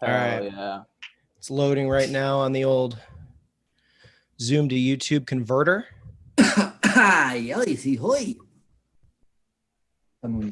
All right. Yeah. It's loading right now on the old Zoom to YouTube converter.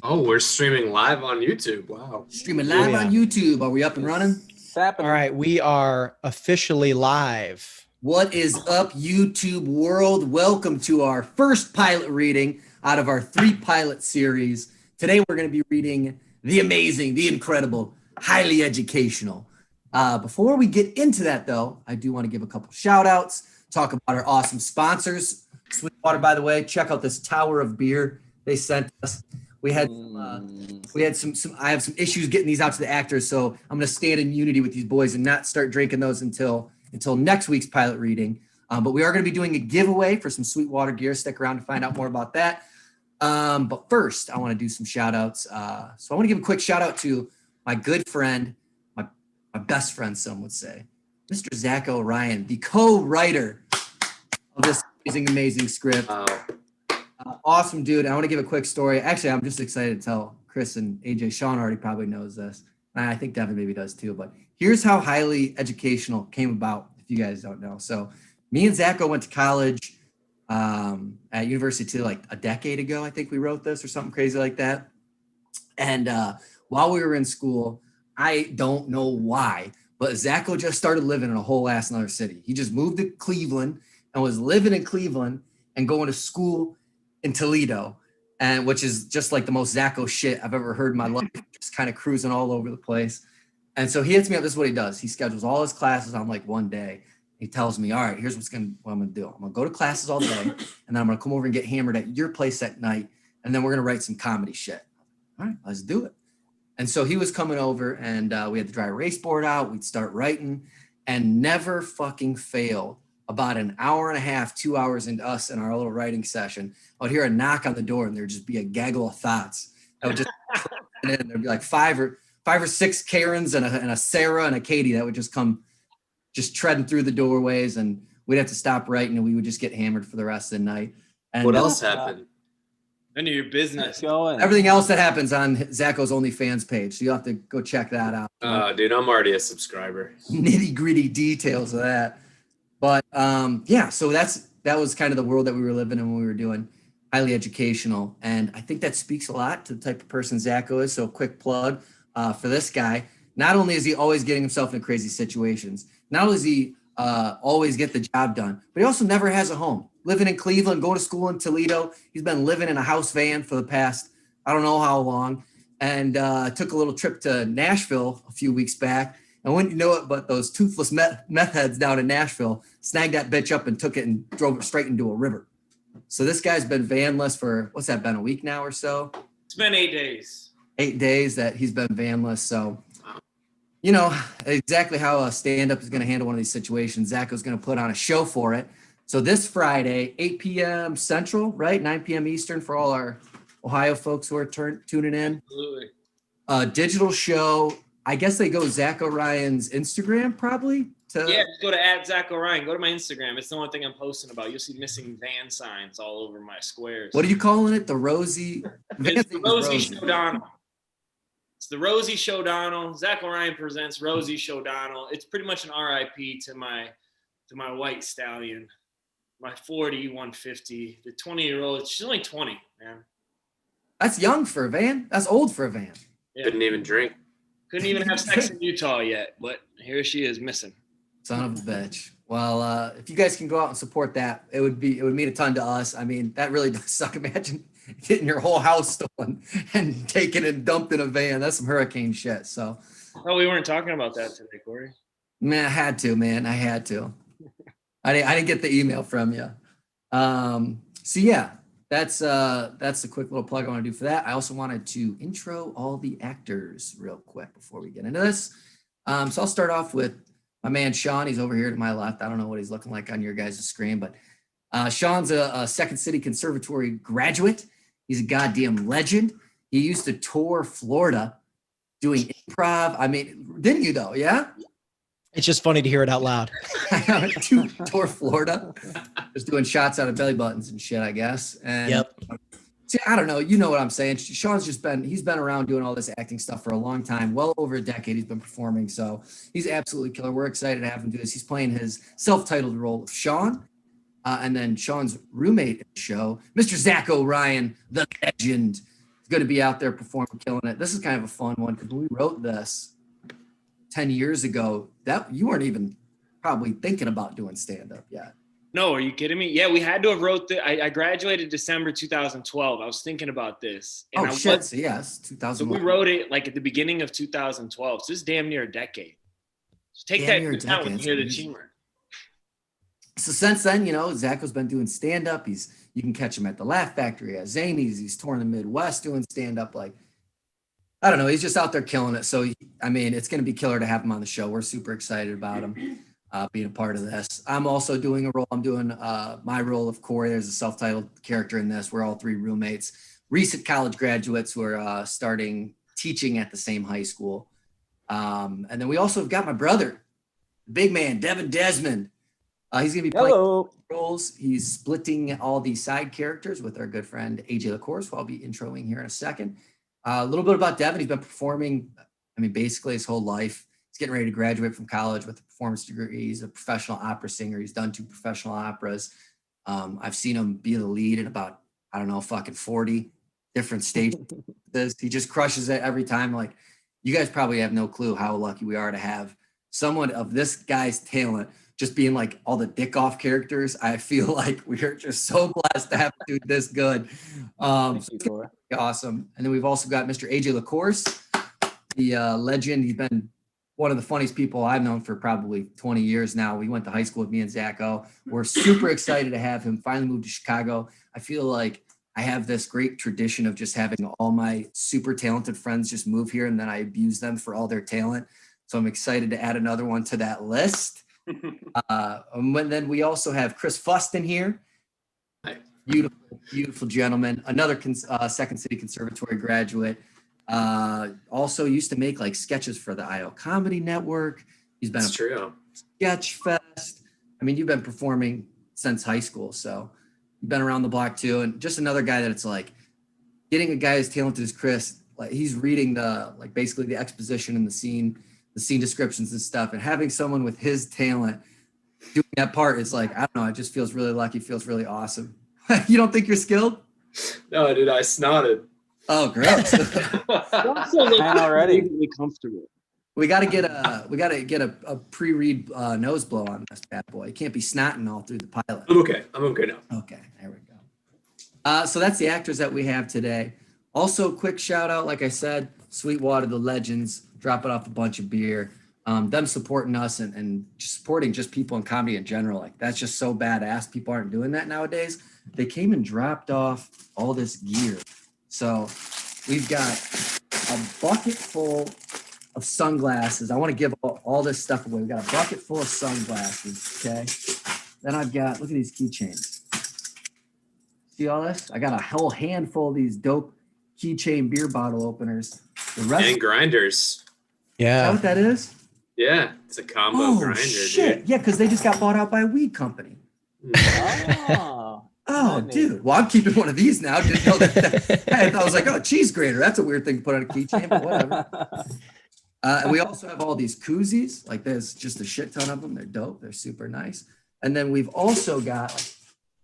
Oh, we're streaming live on YouTube. Wow. Streaming live on YouTube. Are we up and running? All right, we are officially live. What is up, YouTube world? Welcome to our first pilot reading out of our 3-pilot series. Today we're going to be reading the amazing, the incredible, highly educational. Before we get into that, though, I do want to give a couple shout outs, talk about our awesome sponsors. Sweetwater, by the way, check out this tower of beer they sent us. I have some issues getting these out to the actors, so I'm going to stand in unity with these boys and not start drinking those until next week's pilot reading. But we are going to be doing a giveaway for some Sweetwater gear. Stick around to find out more about that. But first, I want to do some shout outs. So I want to give a quick shout out to my good friend, my best friend, some would say, Mr. Zach O'Ryan, the co-writer of this amazing script. Awesome dude. I want to give a quick story. Actually, I'm just excited to tell Chris and AJ. Sean already probably knows this. I think Devin maybe does too. But here's how highly educational came about, if you guys don't know. So me and Zacho went to college at university like a decade ago. I think we wrote this or something crazy like that. And while we were in school, I don't know why, but Zacho just started living in a whole ass another city. He just moved to Cleveland and was living in Cleveland and going to school in Toledo, and which is just like the most Zacho shit I've ever heard in my life, just kind of cruising all over the place. And so he hits me up. This is what he does. He schedules all his classes on like one day. He tells me, all right, here's what I'm going to do. I'm going to go to classes all day, and then I'm going to come over and get hammered at your place at night, and then we're going to write some comedy shit. All right, let's do it. And so he was coming over, and we had the dry erase board out. We'd start writing, and never fucking failed. About an hour and a half, 2 hours into us in our little writing session, I would hear a knock on the door, and there'd just be a gaggle of thoughts. I would just and there'd be like five or six Karens and a Sarah and a Katie that would just come, just treading through the doorways, and we'd have to stop writing, and we would just get hammered for the rest of the night. And what else happened? None of your business. Everything else that happens on Zacho's OnlyFans page, so you'll have to go check that out. Dude, I'm already a subscriber. Nitty gritty details of that. But yeah, so that was kind of the world that we were living in when we were doing highly educational. And I think that speaks a lot to the type of person Zacho is. So quick plug for this guy. Not only is he always getting himself into crazy situations, not only does he always get the job done, but he also never has a home. Living in Cleveland, going to school in Toledo. He's been living in a house van for the past, I don't know how long. And took a little trip to Nashville a few weeks back. And wouldn't you know it, but those toothless meth heads down in Nashville snagged that bitch up and took it and drove it straight into a river. So this guy's been vanless for, what's that, been a week now or so? It's been 8 days. 8 days that he's been vanless. So, you know, exactly how a stand-up is going to handle one of these situations. Zacho's going to put on a show for it. So this Friday, 8 p.m. Central, right? 9 p.m. Eastern for all our Ohio folks who are tuning in. Absolutely. Digital show. I guess they go Zach O'Ryan's Instagram probably. Yeah, just go to @Zach O'Ryan. Go to my Instagram. It's the one thing I'm posting about. You'll see missing van signs all over my squares. What are you calling it? The Rosie? It's the Rosie Showdown. It's the Rosie Showdown. Zach O'Ryan presents Rosie Showdown. It's pretty much an RIP to my white stallion, my 40 150. The 20-year-old. She's only 20, man. That's young for a van. That's old for a van. Yeah. Couldn't even drink. Couldn't even have sex in Utah yet, but here she is missing. Son of a bitch. Well, if you guys can go out and support that, it would mean a ton to us. I mean, that really does suck. Imagine getting your whole house stolen and taken and dumped in a van. That's some hurricane shit. So. Oh, we weren't talking about that today, Corey. Man, I had to. I didn't get the email from you. So yeah. That's a quick little plug I want to do for that. I also wanted to intro all the actors real quick before we get into this. So I'll start off with my man Sean. He's over here to my left. I don't know what he's looking like on your guys' screen, but Sean's a Second City Conservatory graduate. He's a goddamn legend. He used to tour Florida doing improv. I mean, didn't you though? Yeah. It's just funny to hear it out loud. Tour Florida, just doing shots out of belly buttons and shit, I guess. And yep. See, I don't know. You know what I'm saying. Sean's he's been around doing all this acting stuff for a long time, well over a decade. He's been performing. So he's absolutely killer. We're excited to have him do this. He's playing his self-titled role of Sean. And then Sean's roommate in the show, Mr. Zach O'Ryan, the legend, is going to be out there performing, killing it. This is kind of a fun one because when we wrote this 10 years ago, that you weren't even probably thinking about doing stand-up yet. No, are you kidding me? Yeah, we had to have wrote I graduated December 2012. I was thinking about this. And so yes, 2001. So we wrote it like at the beginning of 2012. So this is damn near a decade. So take that into account when you hear the teamwork. So since then, Zacho's been doing stand-up. You can catch him at the Laugh Factory at Zany's. He's touring the Midwest doing stand-up. Like, I don't know. He's just out there killing it. So, it's going to be killer to have him on the show. We're super excited about him being a part of this. I'm also doing a role. I'm doing my role of Corey. There's a self-titled character in this. We're all three roommates, recent college graduates who are starting teaching at the same high school. And then we also have got my brother, the big man, Devin Desmond. He's going to be playing roles. He's splitting all these side characters with our good friend, AJ LaCourse, who I'll be introing here in a second. A little bit about Devin. He's been performing, basically his whole life. He's getting ready to graduate from college with a performance degree. He's a professional opera singer. He's done 2 professional operas. I've seen him be the lead in about, 40 different stages. He just crushes it every time. Like, you guys probably have no clue how lucky we are to have someone of this guy's talent just being like all the dick off characters. I feel like we're just so blessed to have a dude this good. So it's gonna be awesome. And then we've also got Mr. AJ LaCourse, the legend. He's been one of the funniest people I've known for probably 20 years now. We went to high school with me and Zacho. We're super excited to have him finally move to Chicago. I feel like I have this great tradition of just having all my super talented friends just move here, and then I abuse them for all their talent. So I'm excited to add another one to that list. And then we also have Chris Fuston here. Beautiful gentleman. Another Second City Conservatory graduate. Also used to make like sketches for the IO Comedy Network. He's been true. Sketch Fest. You've been performing since high school, so you've been around the block too. And just another guy that it's like getting a guy as talented as Chris. Like, he's reading basically the exposition and the scene descriptions and stuff, and having someone with his talent doing that part is like, I don't know, it just feels really lucky, feels really awesome. You don't think you're skilled? No, dude, I snotted. Oh, great. I'm already comfortable. We got to get a pre-read nose blow on this bad boy. It can't be snotting all through the pilot. I'm okay now. Okay, there we go. So that's the actors that we have today. Also, quick shout out, like I said, Sweetwater, the legends, dropping off a bunch of beer. Them supporting us and supporting just people in comedy in general. Like, that's just so badass. People aren't doing that nowadays. They came and dropped off all this gear. So we've got a bucket full of sunglasses. I want to give all this stuff away. We've got a bucket full of sunglasses, okay? Then I've got, look at these keychains. See all this? I got a whole handful of these dope keychain beer bottle openers. The rest And grinders. Yeah. Is that what that is? Yeah, it's a combo grinder, shit. dude. Yeah, because they just got bought out by a weed company. Oh, dude. Well, I'm keeping one of these now. Didn't know that. I was like, oh, cheese grater. That's a weird thing to put on a keychain, but whatever. And we also have all these koozies. Like, there's just a shit ton of them. They're dope. They're super nice. And then we've also got,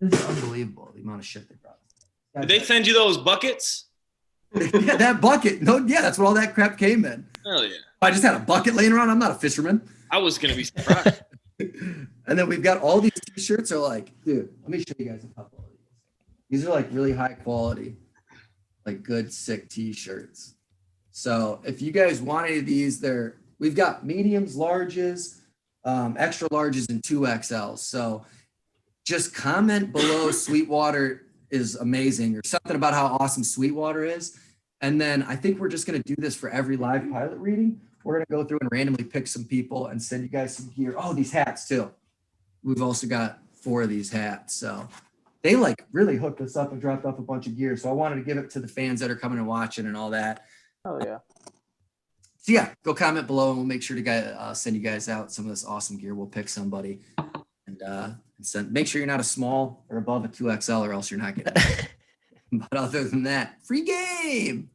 this is unbelievable, the amount of shit they brought. Did they send you those buckets? Yeah, that bucket. No, yeah, that's where all that crap came in. Hell yeah. I just had a bucket laying around. I'm not a fisherman. I was going to be surprised. And then we've got all these t-shirts are like, dude, let me show you guys a couple of these. These are like really high quality, like good, sick t-shirts. So if you guys want any of these, we've got mediums, larges, extra larges, and 2XLs. So just comment below Sweetwater is amazing, or something about how awesome Sweetwater is. And then I think we're just going to do this for every live pilot reading. We're going to go through and randomly pick some people and send you guys some gear. Oh, these hats too. We've also got 4 of these hats. So they like really hooked us up and dropped off a bunch of gear. So I wanted to give it to the fans that are coming and watching and all that. Oh yeah. So yeah, go comment below and we'll make sure to send you guys out some of this awesome gear. We'll pick somebody and make sure you're not a small or above a 2XL, or else you're not getting it. But other than that, free game.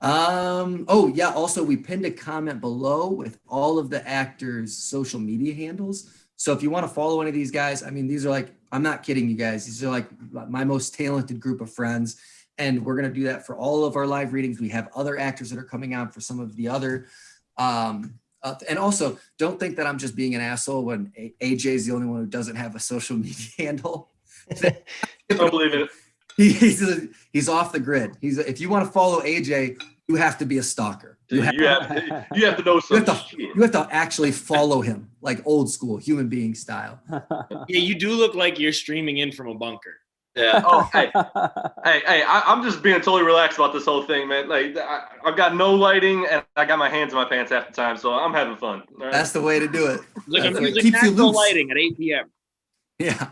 Oh yeah. Also, we pinned a comment below with all of the actors' social media handles. So if you want to follow any of these guys, I mean, these are like, I'm not kidding you guys. These are like my most talented group of friends. And we're going to do that for all of our live readings. We have other actors that are coming out for some of the other, and also don't think that I'm just being an asshole when AJ is the only one who doesn't have a social media handle. Don't believe it. He's off the grid. If you want to follow AJ, you have to be a stalker. You have to know some shit. You have to actually follow him, like old school human being style. Yeah, you do look like you're streaming in from a bunker. Yeah. Oh, hey, I'm just being totally relaxed about this whole thing, man. Like, I've got no lighting, and I got my hands in my pants half the time, so I'm having fun. All right? That's the way to do it. Look, I'm It using keeps you natural loose. lighting at 8 p.m. Yeah.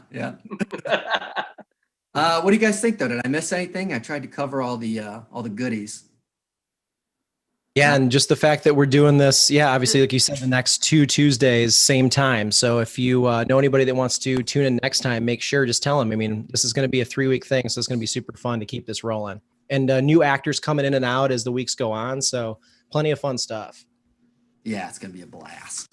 What do you guys think, though? Did I miss anything? I tried to cover all the goodies. Yeah, and just the fact that we're doing this, yeah, obviously, like you said, the next 2 Tuesdays, same time. So if you know anybody that wants to tune in next time, make sure, just tell them. I mean, this is going to be a 3-week thing, so it's going to be super fun to keep this rolling. And new actors coming in and out as the weeks go on, so plenty of fun stuff. Yeah, it's gonna be a blast.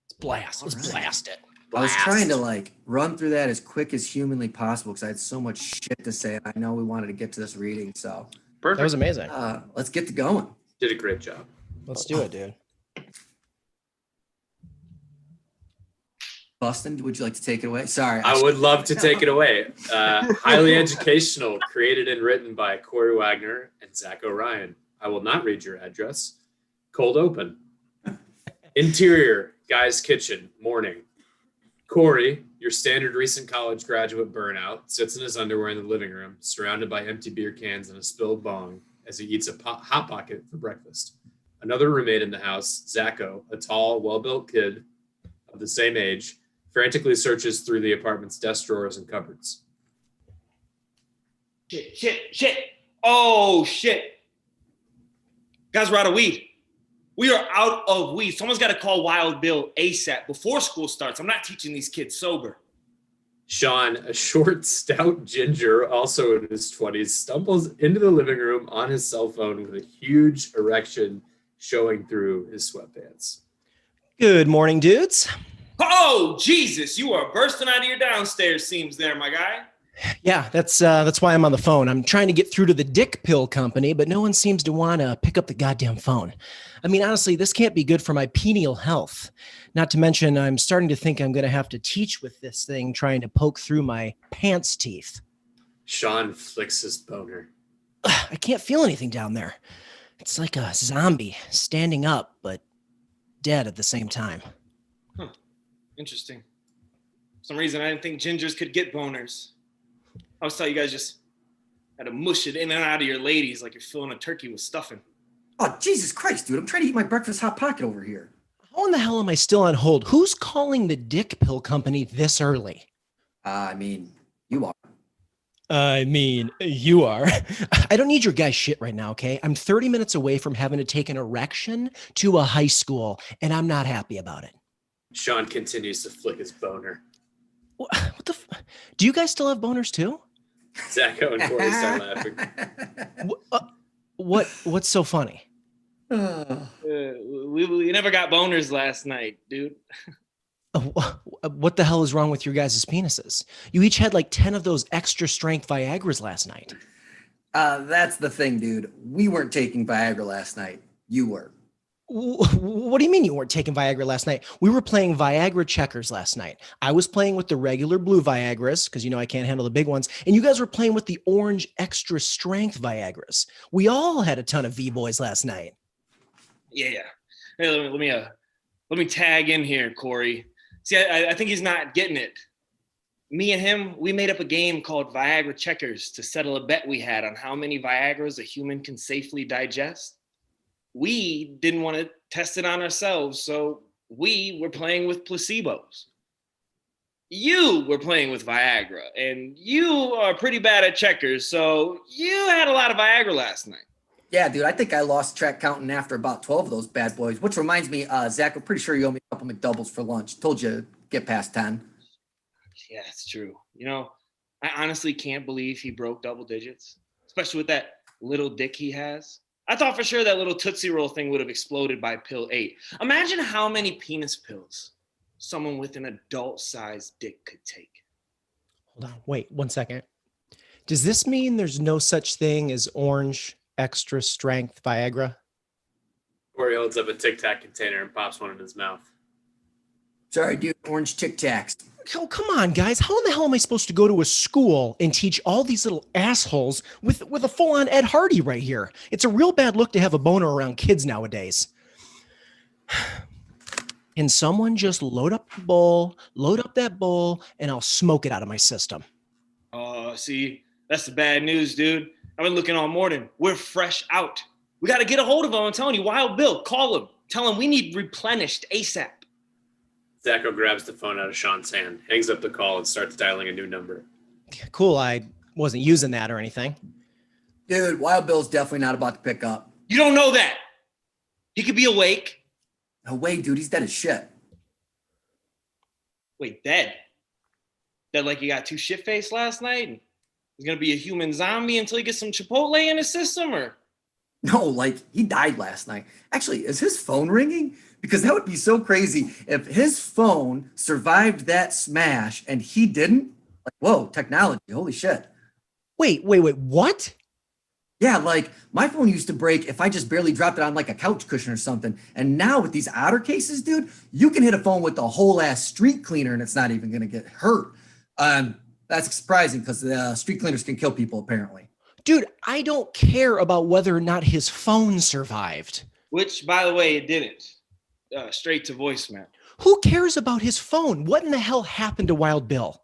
Let's blast. Let's All right. blast it. I was trying to like run through that as quick as humanly possible because I had so much shit to say, and I know we wanted to get to this reading. So Perfect. That was amazing. let's get to going. Did a great job. Let's do it, dude. Bustin, would you like to take it away? Sorry. I would love to take it away. Highly educational, created and written by Corey Wagner and Zach O'Ryan. I will not read your address. Cold open. Interior, guy's kitchen, morning. Corey, your standard recent college graduate burnout, sits in his underwear in the living room, surrounded by empty beer cans and a spilled bong as he eats a Hot Pocket for breakfast. Another roommate in the house, Zacho, a tall, well-built kid of the same age, frantically searches through the apartment's desk drawers and cupboards. Shit. Oh, shit. Guys, we're out of weed. We are out of weed. Someone's got to call Wild Bill ASAP before school starts. I'm not teaching these kids sober. Sean, a short, stout ginger, also in his 20s, stumbles into the living room on his cell phone with a huge erection showing through his sweatpants. Good morning, dudes. Oh, Jesus, you are bursting out of your downstairs seams there, my guy. Yeah, that's why I'm on the phone. I'm trying to get through to the dick pill company, but no one seems to want to pick up the goddamn phone. I mean, honestly, this can't be good for my pineal health. Not to mention, I'm starting to think I'm going to have to teach with this thing trying to poke through my pants teeth. Sean flicks his boner. I can't feel anything down there. It's like a zombie standing up, but dead at the same time. Interesting. For some reason, I didn't think gingers could get boners. I always thought you guys just had to mush it in and out of your ladies like you're filling a turkey with stuffing. Oh, Jesus Christ, dude. I'm trying to eat my breakfast Hot Pocket over here. How in the hell am I still on hold? Who's calling the dick pill company this early? I mean, you are. You are. I don't need your guy's shit right now, okay? I'm 30 minutes away from having to take an erection to a high school, and I'm not happy about it. Sean continues to flick his boner. What the do you guys still have boners too? Zacho and Corey start laughing. What's so funny? We never got boners last night, dude. What the hell is wrong with your guys' penises? You each had like 10 of those extra strength Viagras last night. That's the thing, dude. We weren't taking Viagra last night. You were. What do you mean you weren't taking Viagra last night? We were playing Viagra checkers last night. I was playing with the regular blue Viagras because, you know, I can't handle the big ones. And you guys were playing with the orange extra strength Viagras. We all had a ton of V-boys last night. Yeah. Hey, let me tag in here, Corey. See, I think he's not getting it. Me and him, we made up a game called Viagra Checkers to settle a bet we had on how many Viagras a human can safely digest. We didn't want to test it on ourselves, so we were playing with placebos. You were playing with Viagra, and you are pretty bad at checkers, so you had a lot of Viagra last night. Yeah, dude, I think I lost track counting after about 12 of those bad boys, which reminds me, Zach, I'm pretty sure you owe me a couple McDoubles for lunch. Told you to get past 10. Yeah, it's true. You know, I honestly can't believe he broke double digits, especially with that little dick he has. I thought for sure that little Tootsie Roll thing would have exploded by pill 8. Imagine how many penis pills someone with an adult-sized dick could take. Hold on. Wait 1 second. Does this mean there's no such thing as orange extra strength Viagra? Corey holds up a Tic Tac container and pops one in his mouth. Sorry, dude. Orange Tic Tacs. Oh, come on, guys. How in the hell am I supposed to go to a school and teach all these little assholes with a full-on Ed Hardy right here? It's a real bad look to have a boner around kids nowadays. Can someone just load up that bowl, and I'll smoke it out of my system? See, that's the bad news, dude. I've been looking all morning. We're fresh out. We got to get a hold of him. I'm telling you, Wild Bill, call him. Tell him we need replenished ASAP. Zacho grabs the phone out of Sean's hand, hangs up the call, and starts dialing a new number. Cool. I wasn't using that or anything. Dude, Wild Bill's definitely not about to pick up. You don't know that. He could be awake. No way, dude. He's dead as shit. Wait, dead? Dead like he got too shit-faced last night? And he's going to be a human zombie until he gets some Chipotle in his system? Or No, like he died last night. Actually, is his phone ringing? Because that would be so crazy if his phone survived that smash and he didn't. Like, whoa, technology. Holy shit. Wait. What? Yeah, like my phone used to break if I just barely dropped it on like a couch cushion or something. And now with these otter cases, dude, you can hit a phone with a whole ass street cleaner and it's not even going to get hurt. That's surprising because the street cleaners can kill people apparently. Dude, I don't care about whether or not his phone survived. which, by the way, it didn't. Straight to voicemail. Who cares about his phone? What in the hell happened to Wild Bill?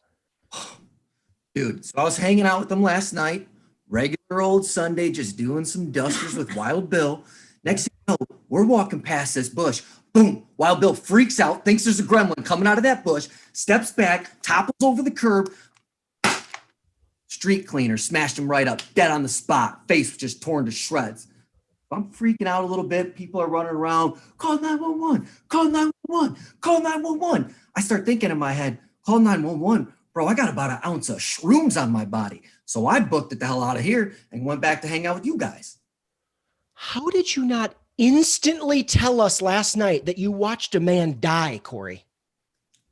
Dude, so I was hanging out with them last night. Regular old Sunday, just doing some dusters with Wild Bill. Next thing you know, we're walking past this bush. Boom. Wild Bill freaks out, thinks there's a gremlin coming out of that bush, steps back, topples over the curb. Street cleaner smashed him right up, dead on the spot, face just torn to shreds. I'm freaking out a little bit. People are running around. Call 911. Call 911. Call 911. I start thinking in my head, call 911. Bro, I got about an ounce of shrooms on my body. So I booked it the hell out of here and went back to hang out with you guys. How did you not instantly tell us last night that you watched a man die, Corey?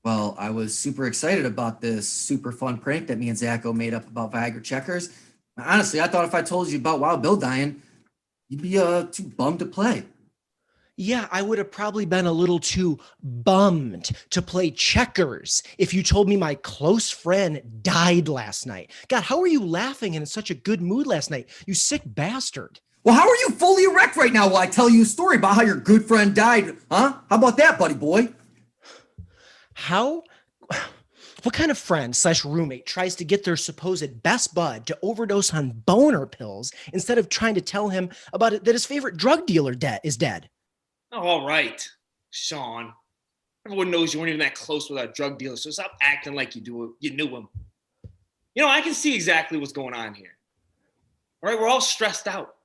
Well, I was super excited about this super fun prank that me and Zacho made up about Viagra checkers. Honestly, I thought if I told you about Wild Bill dying, you'd be too bummed to play. Yeah, I would have probably been a little too bummed to play checkers if you told me my close friend died last night. God, how are you laughing and in such a good mood last night? You sick bastard. Well, how are you fully erect right now while I tell you a story about how your good friend died? Huh? How about that, buddy boy? What kind of friend / roommate tries to get their supposed best bud to overdose on boner pills instead of trying to tell him about it that his favorite drug dealer is dead? Oh, all right, Sean. Everyone knows you weren't even that close with our drug dealer, so stop acting like you knew him. You know, I can see exactly what's going on here. All right, we're all stressed out.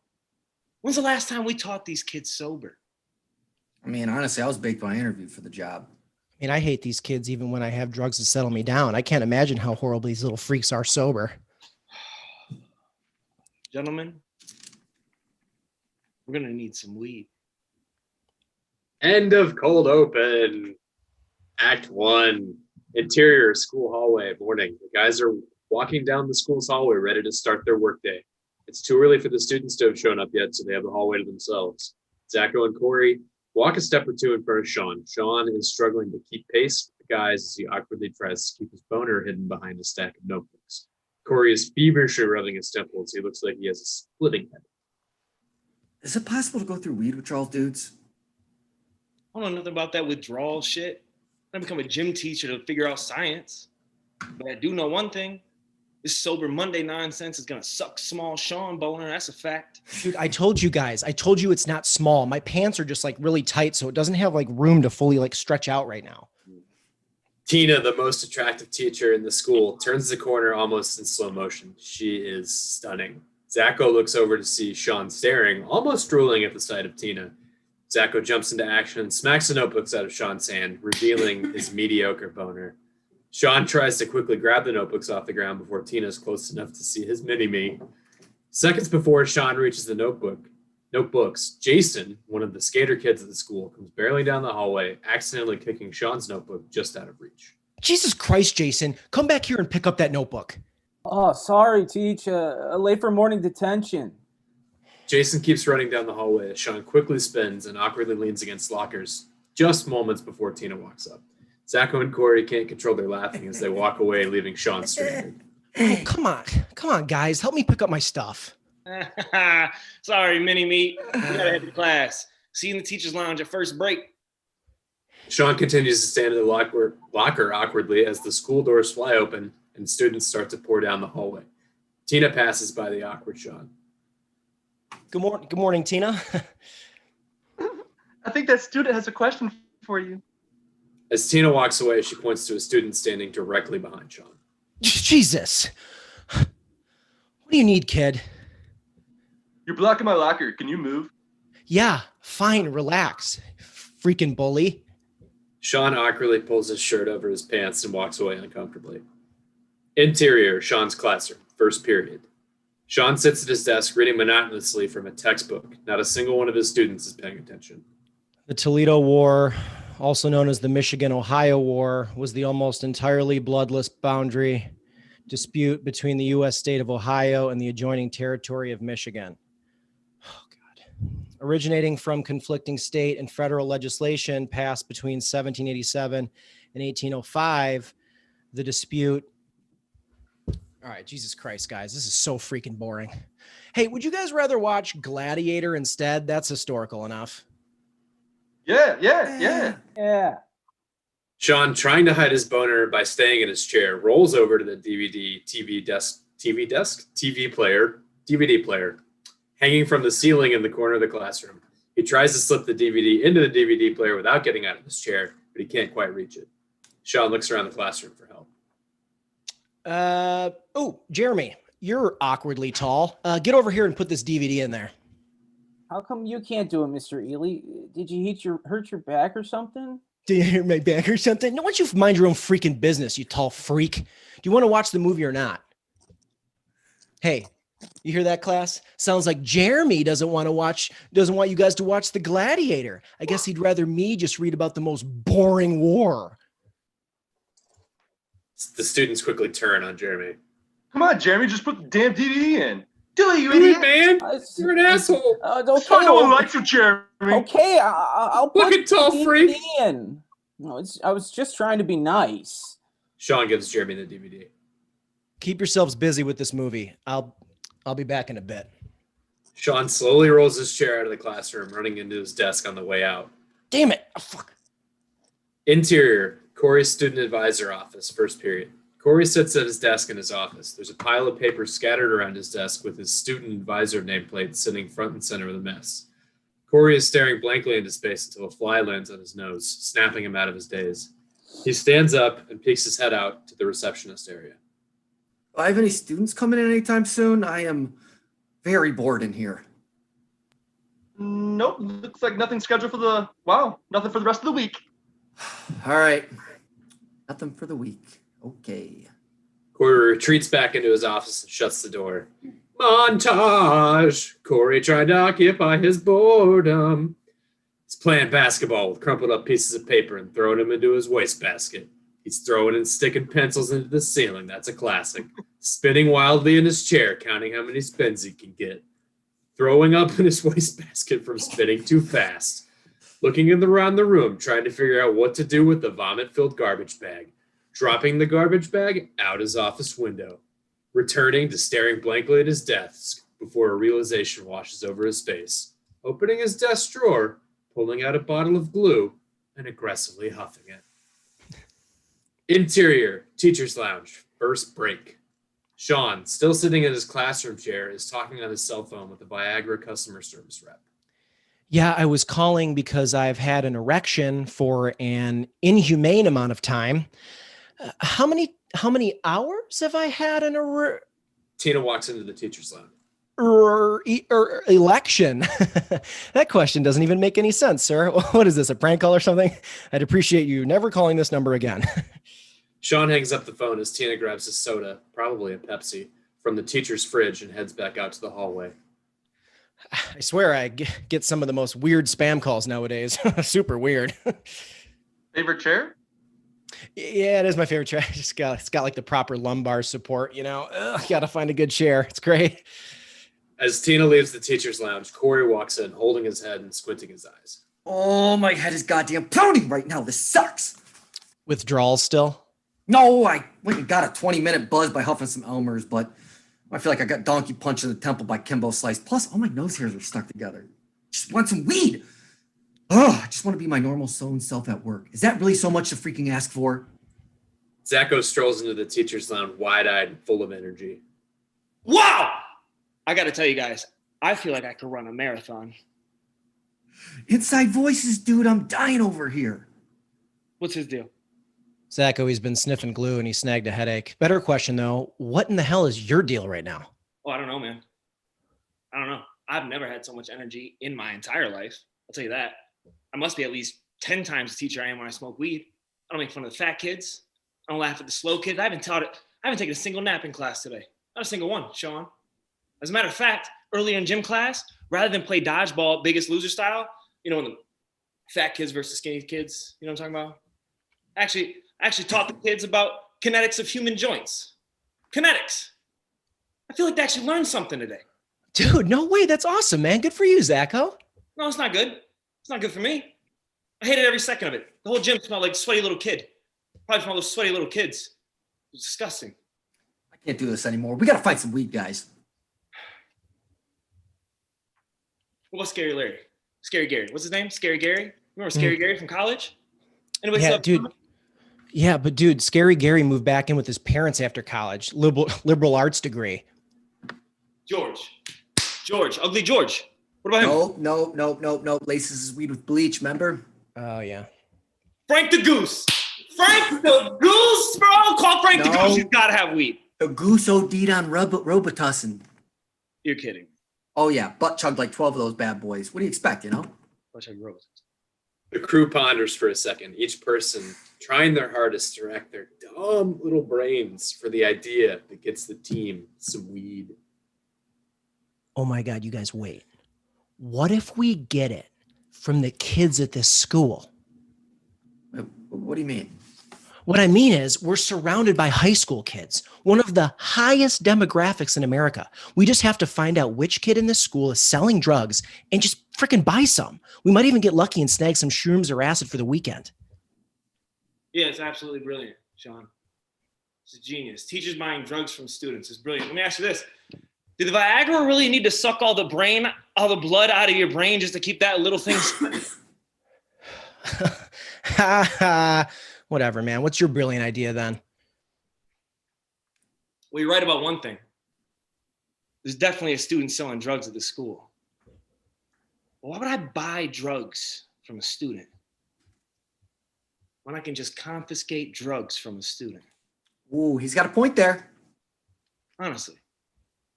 When's the last time we taught these kids sober? I mean, honestly, I was baked when I interviewed for the job. I mean, I hate these kids even when I have drugs to settle me down. I can't imagine how horrible these little freaks are sober. Gentlemen, we're going to need some weed. End of cold open. Act 1. Interior school hallway. Morning. The guys are walking down the school's hallway ready to start their workday. It's too early for the students to have shown up yet, so they have the hallway to themselves. Zacho and Corey walk a step or two in front of Sean. Sean is struggling to keep pace with the guys as he awkwardly tries to keep his boner hidden behind a stack of notebooks. Corey is feverishly rubbing his temples. He looks like he has a splitting head. Is it possible to go through weed withdrawal, dudes? I don't know nothing about that withdrawal shit. I become a gym teacher to figure out science. But I do know one thing. This sober Monday nonsense is going to suck small Sean boner. That's a fact. Dude, I told you guys, it's not small. My pants are just like really tight, so it doesn't have like room to fully like stretch out right now. Tina, the most attractive teacher in the school, turns the corner almost in slow motion. She is stunning. Zacho looks over to see Sean staring, almost drooling at the sight of Tina. Zacho jumps into action and smacks the notebooks out of Sean's hand, revealing his mediocre boner. Sean tries to quickly grab the notebooks off the ground before Tina is close enough to see his mini-me. Seconds before Sean reaches the notebooks, Jason, one of the skater kids at the school, comes barreling down the hallway, accidentally kicking Sean's notebook just out of reach. Jesus Christ, Jason, come back here and pick up that notebook. Oh, sorry, Teach. Late for morning detention. Jason keeps running down the hallway as Sean quickly spins and awkwardly leans against lockers just moments before Tina walks up. Zacho and Corey can't control their laughing as they walk away, leaving Sean stranded. Oh, come on, guys, help me pick up my stuff. Sorry, mini meat. We gotta head to class. See you in the teacher's lounge at first break. Sean continues to stand in the locker awkwardly as the school doors fly open and students start to pour down the hallway. Tina passes by the awkward Sean. Good morning, Tina. I think that student has a question for you. As Tina walks away, she points to a student standing directly behind Sean. Jesus. What do you need, kid? You're blocking my locker. Can you move? Yeah, fine, relax. Freaking bully. Sean awkwardly pulls his shirt over his pants and walks away uncomfortably. Interior, Sean's classroom, first period. Sean sits at his desk reading monotonously from a textbook. Not a single one of his students is paying attention. The Toledo War, also known as the Michigan-Ohio War, was the almost entirely bloodless boundary dispute between the U.S. state of Ohio and the adjoining territory of Michigan. Oh, God. Originating from conflicting state and federal legislation passed between 1787 and 1805, the dispute... All right, Jesus Christ, guys, this is so freaking boring. Hey, would you guys rather watch Gladiator instead? That's historical enough. Yeah. Sean, trying to hide his boner by staying in his chair, rolls over to the DVD player, hanging from the ceiling in the corner of the classroom. He tries to slip the DVD into the DVD player without getting out of his chair, but he can't quite reach it. Sean looks around the classroom for help. Jeremy, you're awkwardly tall. Get over here and put this DVD in there. How come you can't do it, Mr. Ely? Did you hurt your back or something? Did you hurt my back or something? No, why don't you mind your own freaking business, you tall freak? Do you want to watch the movie or not? Hey, you hear that, class? Sounds like Jeremy doesn't want you guys to watch The Gladiator. I guess he'd rather me just read about the most boring war. The students quickly turn on Jeremy. Come on, Jeremy, just put the damn DVD in. Do it, you Do idiot. it, man. You're an asshole. That's why no one likes you, Jeremy. Okay, I'll put Fucking tall the freak. DVD in. No, I was just trying to be nice. Sean gives Jeremy the DVD. Keep yourselves busy with this movie. I'll be back in a bit. Sean slowly rolls his chair out of the classroom, running into his desk on the way out. Damn it. Oh, fuck. Interior, Corey's student advisor office, first period. Corey sits at his desk in his office. There's a pile of papers scattered around his desk with his student advisor nameplate sitting front and center of the mess. Corey is staring blankly into space until a fly lands on his nose, snapping him out of his daze. He stands up and peeks his head out to the receptionist area. Do I have any students coming in anytime soon? I am very bored in here. Nope, looks like nothing scheduled for nothing for the rest of the week. All right. Nothing for the week. Okay. Corey retreats back into his office and shuts the door. Montage! Corey tried to occupy his boredom. He's playing basketball with crumpled up pieces of paper and throwing them into his wastebasket. He's throwing and sticking pencils into the ceiling. That's a classic. Spinning wildly in his chair, counting how many spins he can get. Throwing up in his wastebasket from spinning too fast. Looking around the room, trying to figure out what to do with the vomit-filled garbage bag. Dropping the garbage bag out his office window. Returning to staring blankly at his desk before a realization washes over his face. Opening his desk drawer, pulling out a bottle of glue, and aggressively huffing it. Interior, teacher's lounge, first break. Sean, still sitting in his classroom chair, is talking on his cell phone with the Viagra customer service rep. Yeah, I was calling because I've had an erection for an inhumane amount of time. How many hours have I had an Tina walks into the teacher's lounge. election? That question doesn't even make any sense, sir. What is this, a prank call or something? I'd appreciate you never calling this number again. Sean hangs up the phone as Tina grabs a soda, probably a Pepsi, from the teacher's fridge and heads back out to the hallway. I swear I get some of the most weird spam calls nowadays. Super weird. Favorite chair? Yeah, it is my favorite chair. It's got like the proper lumbar support, you know. Gotta find a good chair. It's great. As Tina leaves the teacher's lounge, Corey walks in, holding his head and squinting his eyes. Oh, my head is goddamn pounding right now. This sucks. Withdrawals still? No, I went and got a 20-minute buzz by huffing some Elmers, but I feel like I got donkey punched in the temple by Kimbo Slice. Plus, all my nose hairs are stuck together. Just want some weed. Oh, I just want to be my normal soul self at work. Is that really so much to freaking ask for? Zacho strolls into the teacher's lounge, wide-eyed and full of energy. Wow! I got to tell you guys, I feel like I could run a marathon. Inside voices, dude. I'm dying over here. What's his deal? Zacho, he's been sniffing glue and he snagged a headache. Better question though, what in the hell is your deal right now? Oh, I don't know, man. I don't know. I've never had so much energy in my entire life. I'll tell you that. I must be at least 10 times the teacher I am when I smoke weed. I don't make fun of the fat kids. I don't laugh at the slow kids. I haven't taken a single nap in class today. Not a single one, Sean. As a matter of fact, earlier in gym class, rather than play dodgeball, Biggest Loser style, you know, when the fat kids versus skinny kids, you know what I'm talking about? Actually taught the kids about kinetics of human joints. Kinetics. I feel like they actually learned something today. Dude, no way. That's awesome, man. Good for you, Zacho. No, it's not good. It's not good for me. I hated every second of it. The whole gym smelled like a sweaty little kid. Probably from all those sweaty little kids. It was disgusting. I can't do this anymore. We got to find some weed, guys. What about Scary Larry? Scary Gary. What's his name? Scary Gary? Remember Scary Gary from college? Anybody Yeah, still- dude. Yeah, but dude, Scary Gary moved back in with his parents after college. Liberal arts degree. George. Ugly George. What about him? No. Laces his weed with bleach, remember? Oh, yeah. Frank the Goose. Frank the Goose, bro. Call Frank the No. Goose. He's got to have weed. The goose OD'd on Robitussin. You're kidding. Oh, yeah. Butt chugged like 12 of those bad boys. What do you expect, you know? Bunch of roses. The crew ponders for a second, each person trying their hardest to rack their dumb little brains for the idea that gets the team some weed. Oh my God, you guys wait. What if we get it from the kids at this school? What do you mean? What I mean is we're surrounded by high school kids, one of the highest demographics in America. We just have to find out which kid in this school is selling drugs and just freaking buy some. We might even get lucky and snag some shrooms or acid for the weekend. Yeah, it's absolutely brilliant, Sean. It's a genius. Teachers buying drugs from students is brilliant. Let me ask you this. Did the Viagra really need to suck all the blood out of your brain just to keep that little thing? Whatever, man. What's your brilliant idea then? Well, you're right about one thing. There's definitely a student selling drugs at the school. But why would I buy drugs from a student when I can just confiscate drugs from a student? Ooh, he's got a point there. Honestly.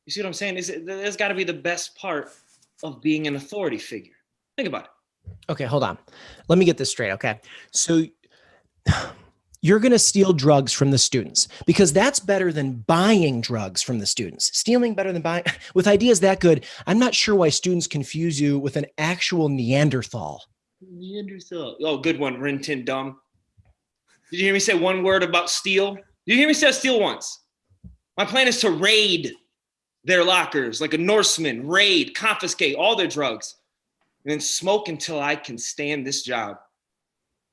You see what I'm saying? There's got to be the best part of being an authority figure. Think about it. Okay, hold on. Let me get this straight, okay? So you're going to steal drugs from the students because that's better than buying drugs from the students. Stealing better than buying. With ideas that good, I'm not sure why students confuse you with an actual Neanderthal. Neanderthal. Oh, good one, Rin Tin Dum. Did you hear me say one word about steal? Did you hear me say steal once? My plan is to raid their lockers like a Norseman, raid, confiscate all their drugs, and then smoke until I can stand this job.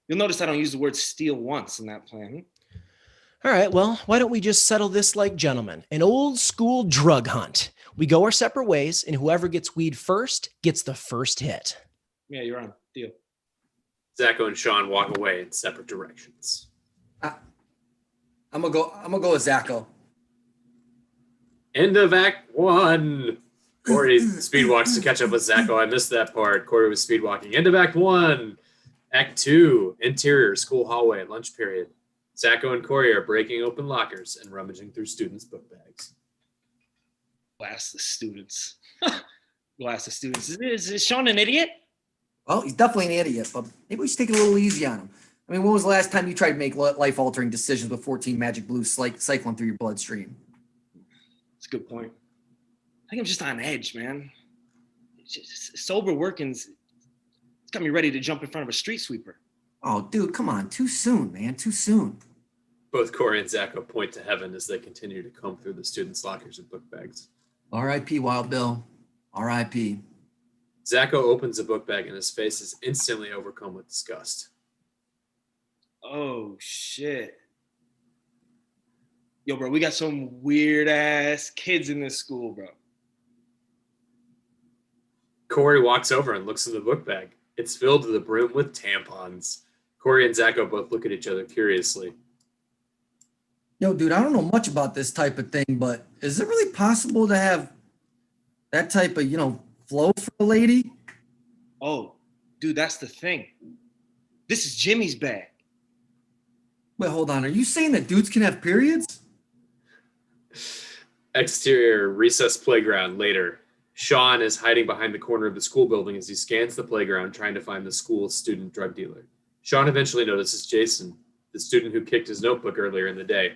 You'll notice I don't use the word steal once in that plan. All right, well, why don't we just settle this like gentlemen? An old school drug hunt. We go our separate ways, and whoever gets weed first gets the first hit. Yeah, you're on. Deal. Zacho and Sean walk away in separate directions. I'm gonna go with Zacho. End of Act 1. Corey speedwalks to catch up with Zacho. I missed that part. Corey was speedwalking. End of Act 1. Act 2. Interior school hallway lunch period. Zacho and Corey are breaking open lockers and rummaging through students' book bags. Blast the students. Blast the students. Is Sean an idiot? Well, he's definitely an idiot, but maybe we should take it a little easy on him. I mean, when was the last time you tried to make life-altering decisions with 14 magic blues cycling through your bloodstream? That's a good point. I think I'm just on edge, man. Sober working's it's got me ready to jump in front of a street sweeper. Oh, dude, come on. Too soon, man. Too soon. Both Corey and Zacho point to heaven as they continue to comb through the students' lockers and book bags. R.I.P. Wild Bill. R.I.P. Zacho opens a book bag and his face is instantly overcome with disgust. Oh, shit. Yo, bro, we got some weird-ass kids in this school, bro. Corey walks over and looks in the book bag. It's filled to the brim with tampons. Corey and Zacho both look at each other curiously. Yo, dude, I don't know much about this type of thing, but is it really possible to have that type of, flow for a lady? Oh, dude, that's the thing. This is Jimmy's bag. Wait, hold on. Are you saying that dudes can have periods? Exterior recess playground later. Sean is hiding behind the corner of the school building as he scans the playground trying to find the school's student drug dealer. Sean eventually notices Jason, the student who kicked his notebook earlier in the day,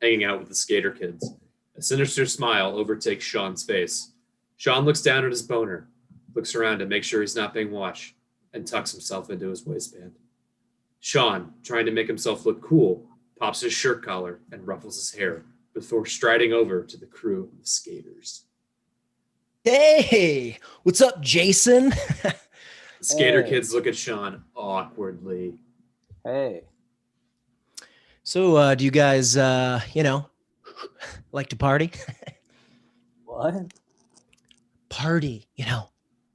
hanging out with the skater kids. A sinister smile overtakes Sean's face. Sean looks down at his boner, looks around to make sure he's not being watched, and tucks himself into his waistband. Sean, trying to make himself look cool, pops his shirt collar and ruffles his hair before striding over to the crew of the skaters. Hey, what's up, Jason? The skater Hey. kids look at Sean awkwardly. Hey. So, do you guys, like to party? What? Party,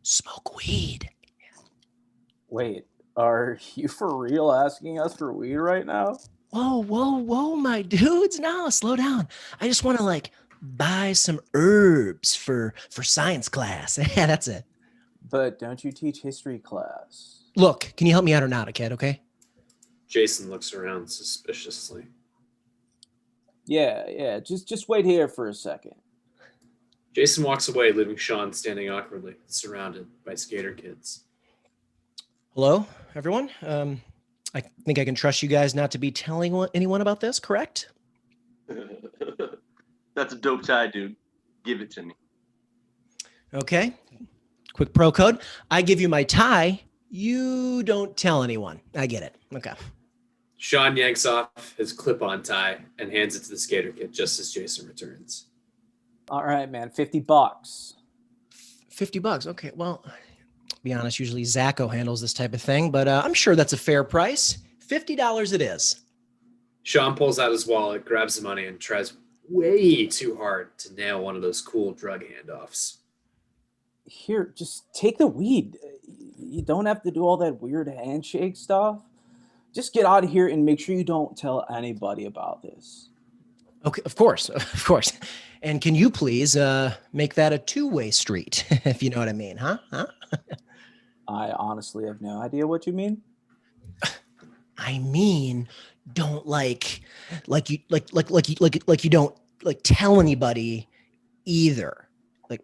smoke weed. Wait, are you for real asking us for weed right now? Whoa, my dudes. No, slow down. I just want to buy some herbs for science class. Yeah, that's it. But don't you teach history class? Look, can you help me out or not, kid? Okay. Jason looks around suspiciously. Yeah, just wait here for a second. Jason walks away, leaving Sean standing awkwardly, surrounded by skater kids. Hello, everyone. I think I can trust you guys not to be telling anyone about this, correct? That's a dope tie, dude. Give it to me. Okay. Quick pro code. I give you my tie. You don't tell anyone. I get it. Okay. Sean yanks off his clip-on tie and hands it to the skater kid just as Jason returns. All right, man, $50. $50. Okay. Well, to be honest, usually Zacho handles this type of thing, but I'm sure that's a fair price. $50 it is. Sean pulls out his wallet, grabs the money, and tries way too hard to nail one of those cool drug handoffs. Here, just take the weed. You don't have to do all that weird handshake stuff. Just get out of here and make sure you don't tell anybody about this. Okay, of course. And can you please make that a two-way street, if you know what I mean, huh? I honestly have no idea what you mean. I mean, don't you don't tell anybody either.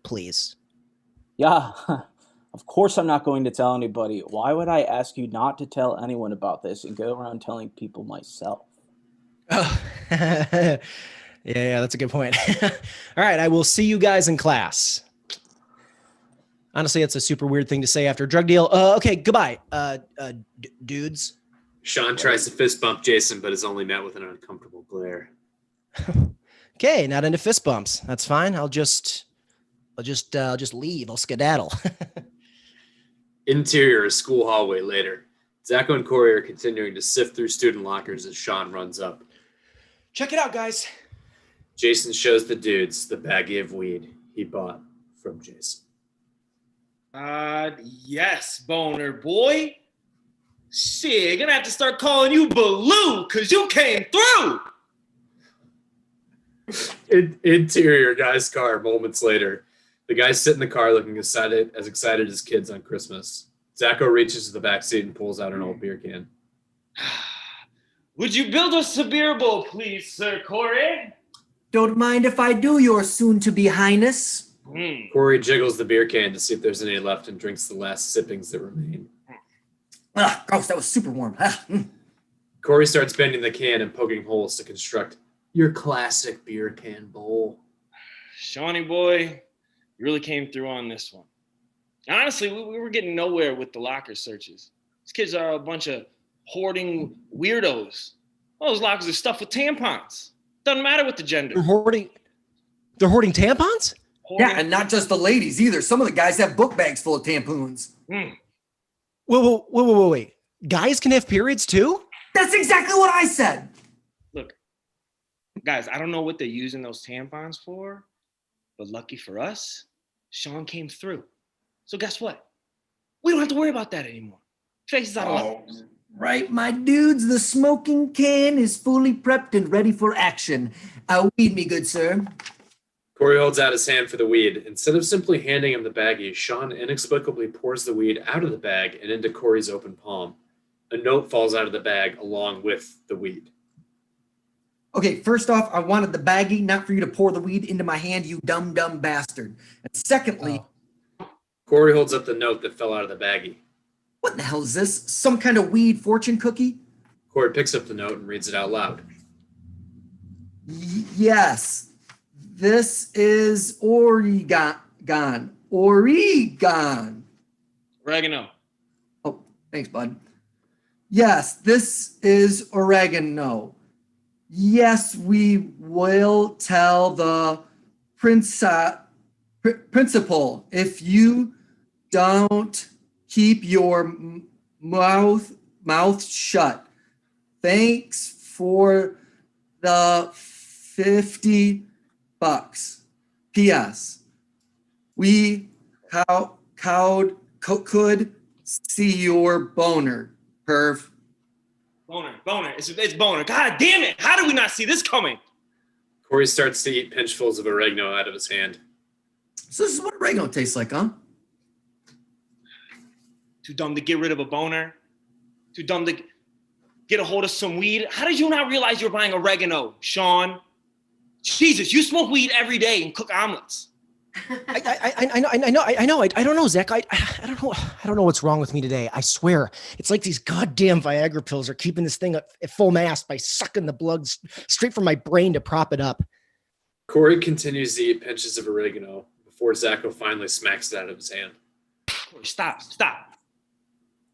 Please. Yeah, of course I'm not going to tell anybody. Why would I ask you not to tell anyone about this and go around telling people myself? Oh, yeah, that's a good point. All right, I will see you guys in class. Honestly, it's a super weird thing to say after a drug deal. Okay, goodbye, dudes. Sean tries to fist bump Jason, but is only met with an uncomfortable glare. Okay, not into fist bumps. That's fine. I'll just leave. I'll skedaddle. Interior school hallway later. Zacho and Corey are continuing to sift through student lockers as Sean runs up. Check it out, guys. Jason shows the dudes the baggie of weed he bought from Jason. Yes, boner boy. Shit, gonna have to start calling you Baloo, cause you came through. Interior guy's car moments later. The guys sit in the car looking as excited as kids on Christmas. Zacho reaches to the back seat and pulls out an old beer can. Would you build us a beer bowl, please, Sir Corey? Don't mind if I do, your soon-to-be highness. Corey jiggles the beer can to see if there's any left and drinks the last sippings that remain. Gross, that was super warm. Corey starts bending the can and poking holes to construct your classic beer can bowl. Shawnee boy, you really came through on this one. Honestly, we were getting nowhere with the locker searches. These kids are a bunch of hoarding weirdos. All those lockers are stuffed with tampons. Doesn't matter what the gender. They're hoarding tampons? Hoarding- Yeah, and not just the ladies either. Some of the guys have book bags full of tampons. Wait. Guys can have periods too? That's exactly what I said. Look, guys, I don't know what they're using those tampons for, but lucky for us, Sean came through. So guess what? We don't have to worry about that anymore. Tracy's out of luck. Right, my dudes, the smoking can is fully prepped and ready for action. Weed me, good sir. Corey holds out his hand for the weed. Instead of simply handing him the baggie, Sean inexplicably pours the weed out of the bag and into Corey's open palm. A note falls out of the bag along with the weed. Okay, first off, I wanted the baggie, not for you to pour the weed into my hand, you dumb bastard. And secondly, Corey holds up the note that fell out of the baggie. what the hell is this? Some kind of weed fortune cookie? Corey picks up the note and reads it out loud. Yes, this is Oregon. Oregon. Oregano. Oh, thanks, bud. Yes, this is oregano. Yes, we will tell the principal if you don't keep your mouth shut. Thanks for the $50. P.S. We could see your boner. Perv. Boner. It's boner. God damn it. How did we not see this coming? Corey starts to eat pinchfuls of oregano out of his hand. So this is what oregano tastes like, huh? Too dumb to get rid of a boner. Too dumb to get a hold of some weed. How did you not realize you were buying oregano, Sean? Jesus, you smoke weed every day and cook omelets. I know. I don't know, Zach. I don't know what's wrong with me today. I swear. It's like these goddamn Viagra pills are keeping this thing at full mast by sucking the blood straight from my brain to prop it up. Corey continues to eat pinches of oregano before Zacho finally smacks it out of his hand. Corey, stop.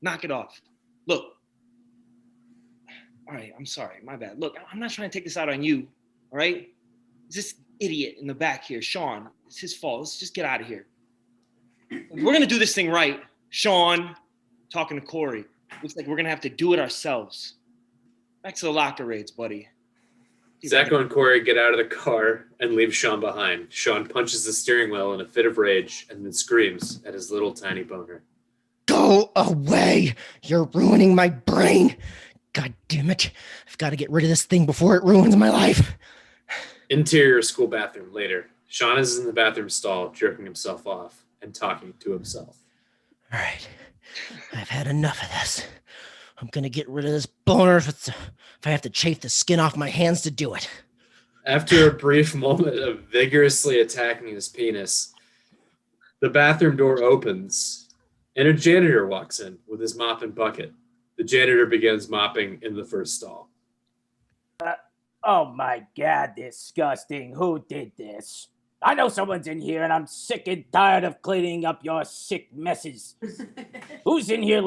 Knock it off. Look. All right, I'm sorry. My bad. Look, I'm not trying to take this out on you, all right? This idiot in the back here, Sean, it's his fault. Let's just get out of here. We're going to do this thing right. Sean, talking to Corey. Looks like we're going to have to do it ourselves. Back to the locker raids, buddy. Zacho and Corey get out of the car and leave Sean behind. Sean punches the steering wheel in a fit of rage and then screams at his little tiny boner. Go away. You're ruining my brain. God damn it. I've got to get rid of this thing before it ruins my life. Interior school bathroom later. Sean is in the bathroom stall, jerking himself off and talking to himself. All right. I've had enough of this. I'm going to get rid of this boner if I have to chafe the skin off my hands to do it. After a brief moment of vigorously attacking his penis, the bathroom door opens and a janitor walks in with his mop and bucket. The janitor begins mopping in the first stall. Oh my God, disgusting. Who did this? I know someone's in here and I'm sick and tired of cleaning up your sick messes. Who's in here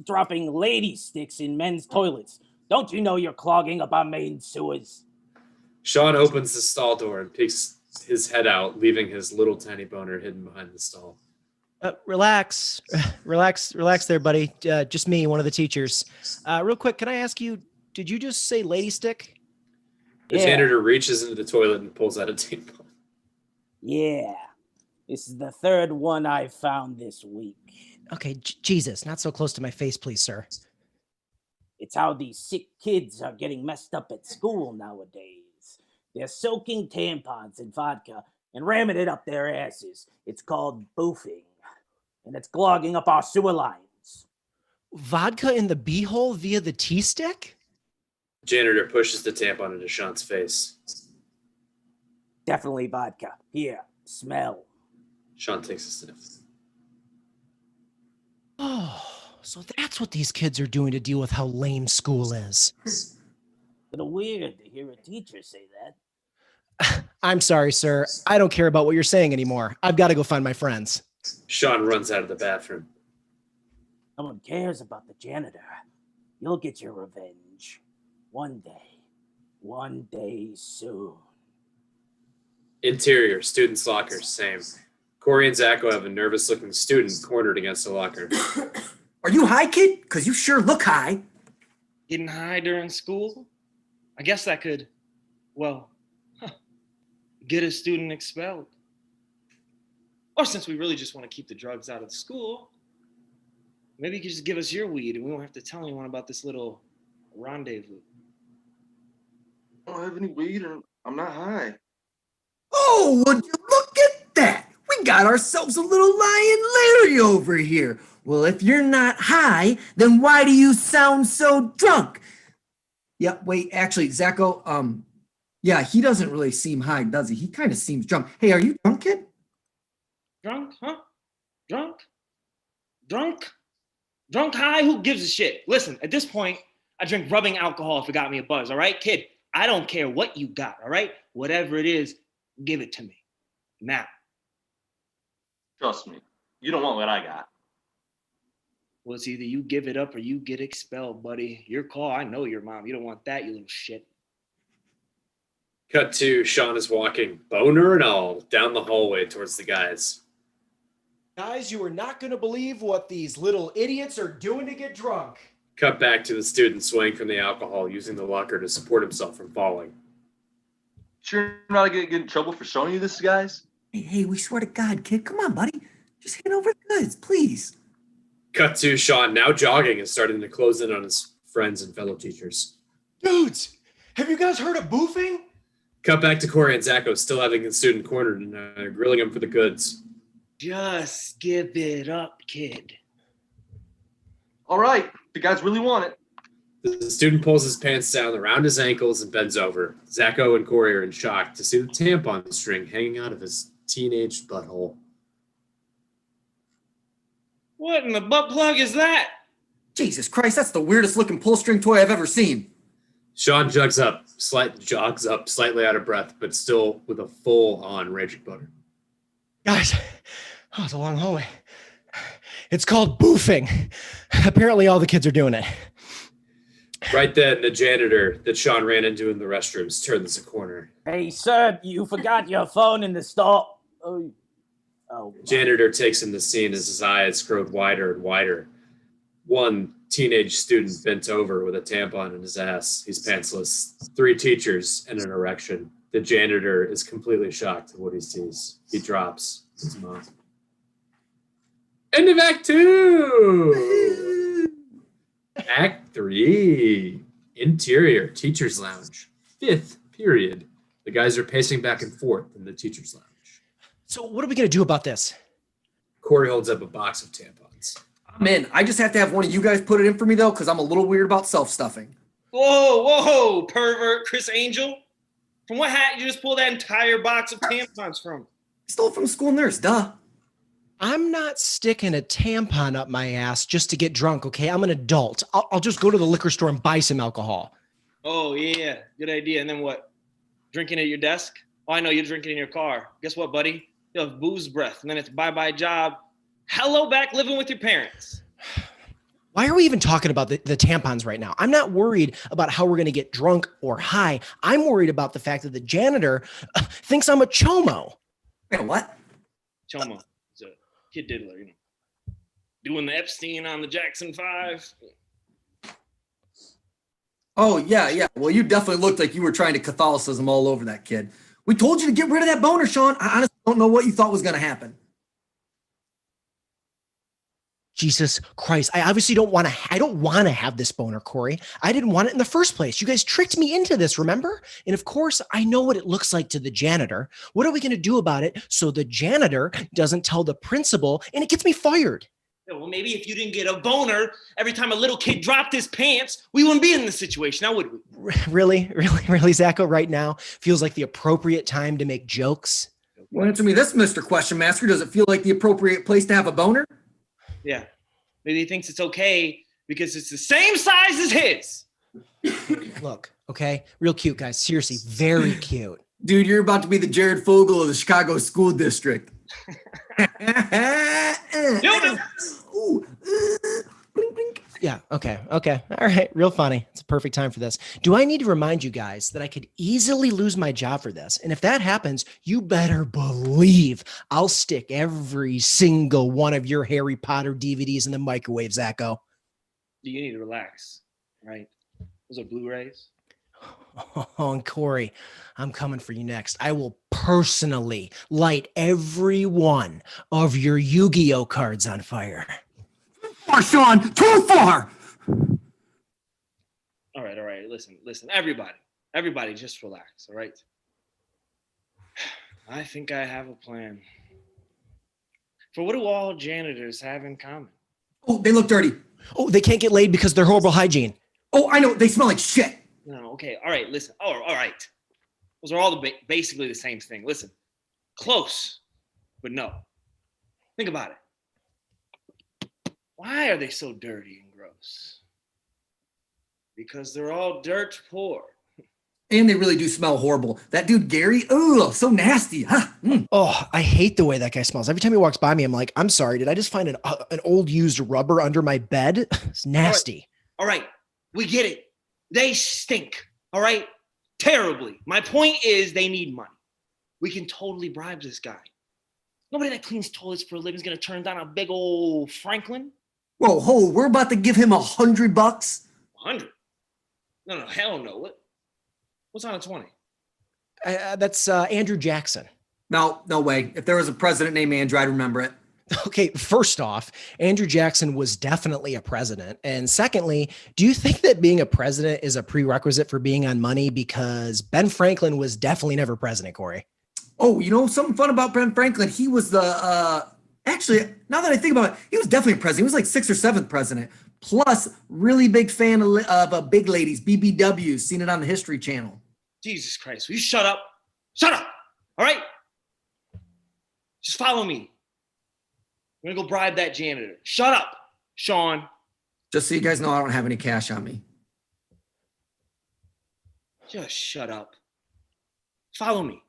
dropping lady sticks in men's toilets? Don't you know you're clogging up our main sewers? Sean opens the stall door and peeks his head out, leaving his little tiny boner hidden behind the stall. Relax there, buddy. Just me, one of the teachers. Real quick, can I ask you, did you just say lady stick? The janitor reaches into the toilet and pulls out a tampon. Yeah. This is the third one I've found this week. Okay, Jesus, not so close to my face, please, sir. It's how these sick kids are getting messed up at school nowadays. They're soaking tampons in vodka and ramming it up their asses. It's called boofing. And it's clogging up our sewer lines. Vodka in the beehole via the T-stick? Janitor pushes the tampon into Sean's face. Definitely vodka. Here, smell. Sean takes a sniff. Oh, So that's what these kids are doing to deal with how lame school is. Little weird to hear a teacher say that. I'm sorry, sir. I don't care about what you're saying anymore. I've got to go find my friends. Sean runs out of the bathroom. No one cares about the janitor. You'll get your revenge. One day soon. Interior, students' lockers, same. Corey and Zacho have a nervous-looking student cornered against a locker. Are you high, kid? Because you sure look high. Getting high during school? I guess that could, get a student expelled. Or since we really just want to keep the drugs out of the school, maybe you could just give us your weed and we won't have to tell anyone about this little rendezvous. I don't have any weed and I'm not high. Oh, would you look at that? We got ourselves a little Lion Larry over here. Well, if you're not high, then why do you sound so drunk? Yeah, wait, actually, Zacho, yeah, he doesn't really seem high, does he? He kind of seems drunk. Hey, are you drunk, kid? Drunk, huh? Drunk? Drunk high? Who gives a shit? Listen, at this point, I drink rubbing alcohol if it got me a buzz, all right? Kid, I don't care what you got, all right? Whatever it is, give it to me. Now. Trust me, you don't want what I got. Well, it's either you give it up or you get expelled, buddy. Your call. I know your mom. You don't want that, you little shit. Cut to Sean is walking, boner and all, down the hallway towards the guys. Guys, you are not going to believe what these little idiots are doing to get drunk. Cut back to the student swaying from the alcohol, using the locker to support himself from falling. Sure you're not going to get in trouble for showing you this, guys? Hey, we swear to God, kid. Come on, buddy. Just hand over the goods, please. Cut to Sean, now jogging and starting to close in on his friends and fellow teachers. Dudes, have you guys heard of boofing? Cut back to Corey and Zacho, still having the student cornered and grilling him for the goods. Just give it up, kid. All right, if you guys really want it. The student pulls his pants down around his ankles and bends over. Zacho and Corey are in shock to see the tampon string hanging out of his teenage butthole. What in the butt plug is that? Jesus Christ, that's the weirdest looking pull string toy I've ever seen. Sean jogs up slightly out of breath, but still with a full-on raging boner. Guys, it's a long hallway. It's called boofing. Apparently all the kids are doing it. Right then, the janitor that Sean ran into in the restrooms turns the corner. Hey, sir, you forgot your phone in the stall. Oh. Janitor takes in the scene as his eyes grow wider and wider. One teenage student bent over with a tampon in his ass. He's pantsless. 3 teachers and an erection. The janitor is completely shocked at what he sees. He drops his mom. End of Act 2! Act 3. Interior, teacher's lounge. 5th period. The guys are pacing back and forth in the teacher's lounge. So what are we going to do about this? Corey holds up a box of tampons. I'm in. I just have to have one of you guys put it in for me, though, because I'm a little weird about self-stuffing. Whoa, pervert, Chris Angel. From what hat you just pulled that entire box of tampons from? I stole it from a school nurse, duh. I'm not sticking a tampon up my ass just to get drunk, okay? I'm an adult. I'll just go to the liquor store and buy some alcohol. Oh, yeah, good idea. And then what? Drinking at your desk? Oh, I know, you're drinking in your car. Guess what, buddy? You'll have booze breath, and then it's bye-bye job. Hello back living with your parents. Why are we even talking about the tampons right now? I'm not worried about how we're going to get drunk or high. I'm worried about the fact that the janitor thinks I'm a chomo. Wait, what? Chomo is a kid diddler, you know. Doing the Epstein on the Jackson 5. Oh, yeah. Well, you definitely looked like you were trying to Catholicism all over that kid. We told you to get rid of that boner, Sean. I honestly don't know what you thought was going to happen. Jesus Christ. I obviously don't want to have this boner, Corey. I didn't want it in the first place. You guys tricked me into this, remember? And of course, I know what it looks like to the janitor. What are we going to do about it so the janitor doesn't tell the principal and it gets me fired? Yeah, well, maybe if you didn't get a boner every time a little kid dropped his pants, we wouldn't be in this situation, now would we? Really, Zacho, right now feels like the appropriate time to make jokes? Well, answer me this, Mr. Question Master. Does it feel like the appropriate place to have a boner? Yeah. Maybe he thinks it's okay because it's the same size as his. Look, okay, real cute, guys. Seriously, very cute. Dude, you're about to be the Jared Fogle of the Chicago School District. Ooh. Blink, blink. Yeah. Okay. Okay. All right. Real funny. It's a perfect time for this. Do I need to remind you guys that I could easily lose my job for this? And if that happens, you better believe I'll stick every single one of your Harry Potter DVDs in the microwave, Zacho. You need to relax, right? Those are Blu-rays. Oh, and Corey, I'm coming for you next. I will personally light every one of your Yu-Gi-Oh cards on fire. Far, Sean, too far. All right. Listen, everybody, just relax. All right. I think I have a plan. For what do all janitors have in common? Oh, they look dirty. Oh, they can't get laid because they're horrible hygiene. Oh, I know. They smell like shit. No, okay. All right. Listen. All right. Those are all basically the same thing. Listen, close, but no. Think about it. Why are they so dirty and gross? Because they're all dirt poor. And they really do smell horrible. That dude, Gary, oh, so nasty. Huh? Oh, I hate the way that guy smells. Every time he walks by me, I'm like, I'm sorry. Did I just find an old used rubber under my bed? It's nasty. All right. We get it. They stink. All right. Terribly. My point is they need money. We can totally bribe this guy. Nobody that cleans toilets for a living is going to turn down a big old Franklin. Whoa, we're about to give him $100. 100? No, hell no. What's on a 20? That's Andrew Jackson. No way. If there was a president named Andrew, I'd remember it. Okay, first off, Andrew Jackson was definitely a president. And secondly, do you think that being a president is a prerequisite for being on money? Because Ben Franklin was definitely never president, Corey. Oh, you know something fun about Ben Franklin? He was the, actually, now that I think about it, he was definitely a president. He was like 6th or 7th president. Plus, really big fan of big ladies, BBW, seen it on the History Channel. Jesus Christ, will you shut up? Shut up, all right? Just follow me. I'm gonna go bribe that janitor. Shut up, Sean. Just so you guys know, I don't have any cash on me. Just shut up. Follow me.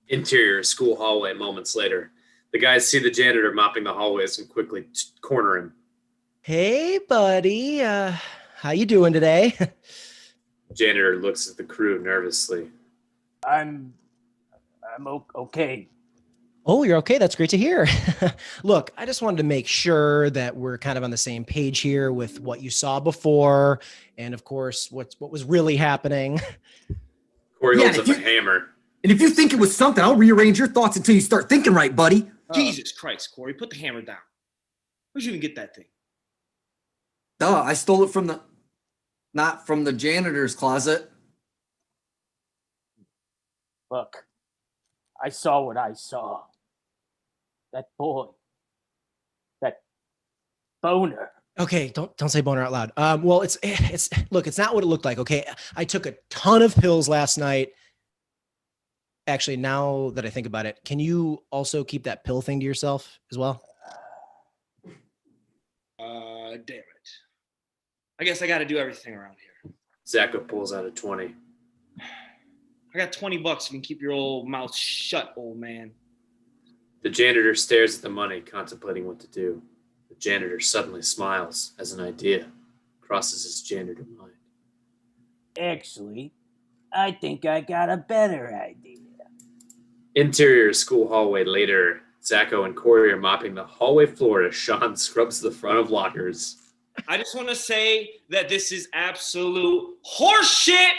Interior school hallway moments later. The guys see the janitor mopping the hallways and quickly corner him. Hey, buddy. How you doing today? Janitor looks at the crew nervously. I'm okay. Oh, you're okay. That's great to hear. Look, I just wanted to make sure that we're kind of on the same page here with what you saw before. And of course, what was really happening. Corey Yeah, holds up a hammer. And if you think it was something, I'll rearrange your thoughts until you start thinking right, buddy. Jesus Christ, Corey, put the hammer down. Where'd you even get that thing? Duh, I stole it not from the janitor's closet. Look, I saw what I saw. That boy. That boner. Okay, don't say boner out loud. Well, it's look, it's not what it looked like. Okay, I took a ton of pills last night. Actually, now that I think about it, can you also keep that pill thing to yourself as well? Damn it. I guess I got to do everything around here. Zacho pulls out a 20. I got $20. You can keep your old mouth shut, old man. The janitor stares at the money, contemplating what to do. The janitor suddenly smiles as an idea crosses his janitor mind. Actually, I think I got a better idea. Interior school hallway later. Zacho and Corey are mopping the hallway floor as Sean scrubs the front of lockers. I just want to say that this is absolute horseshit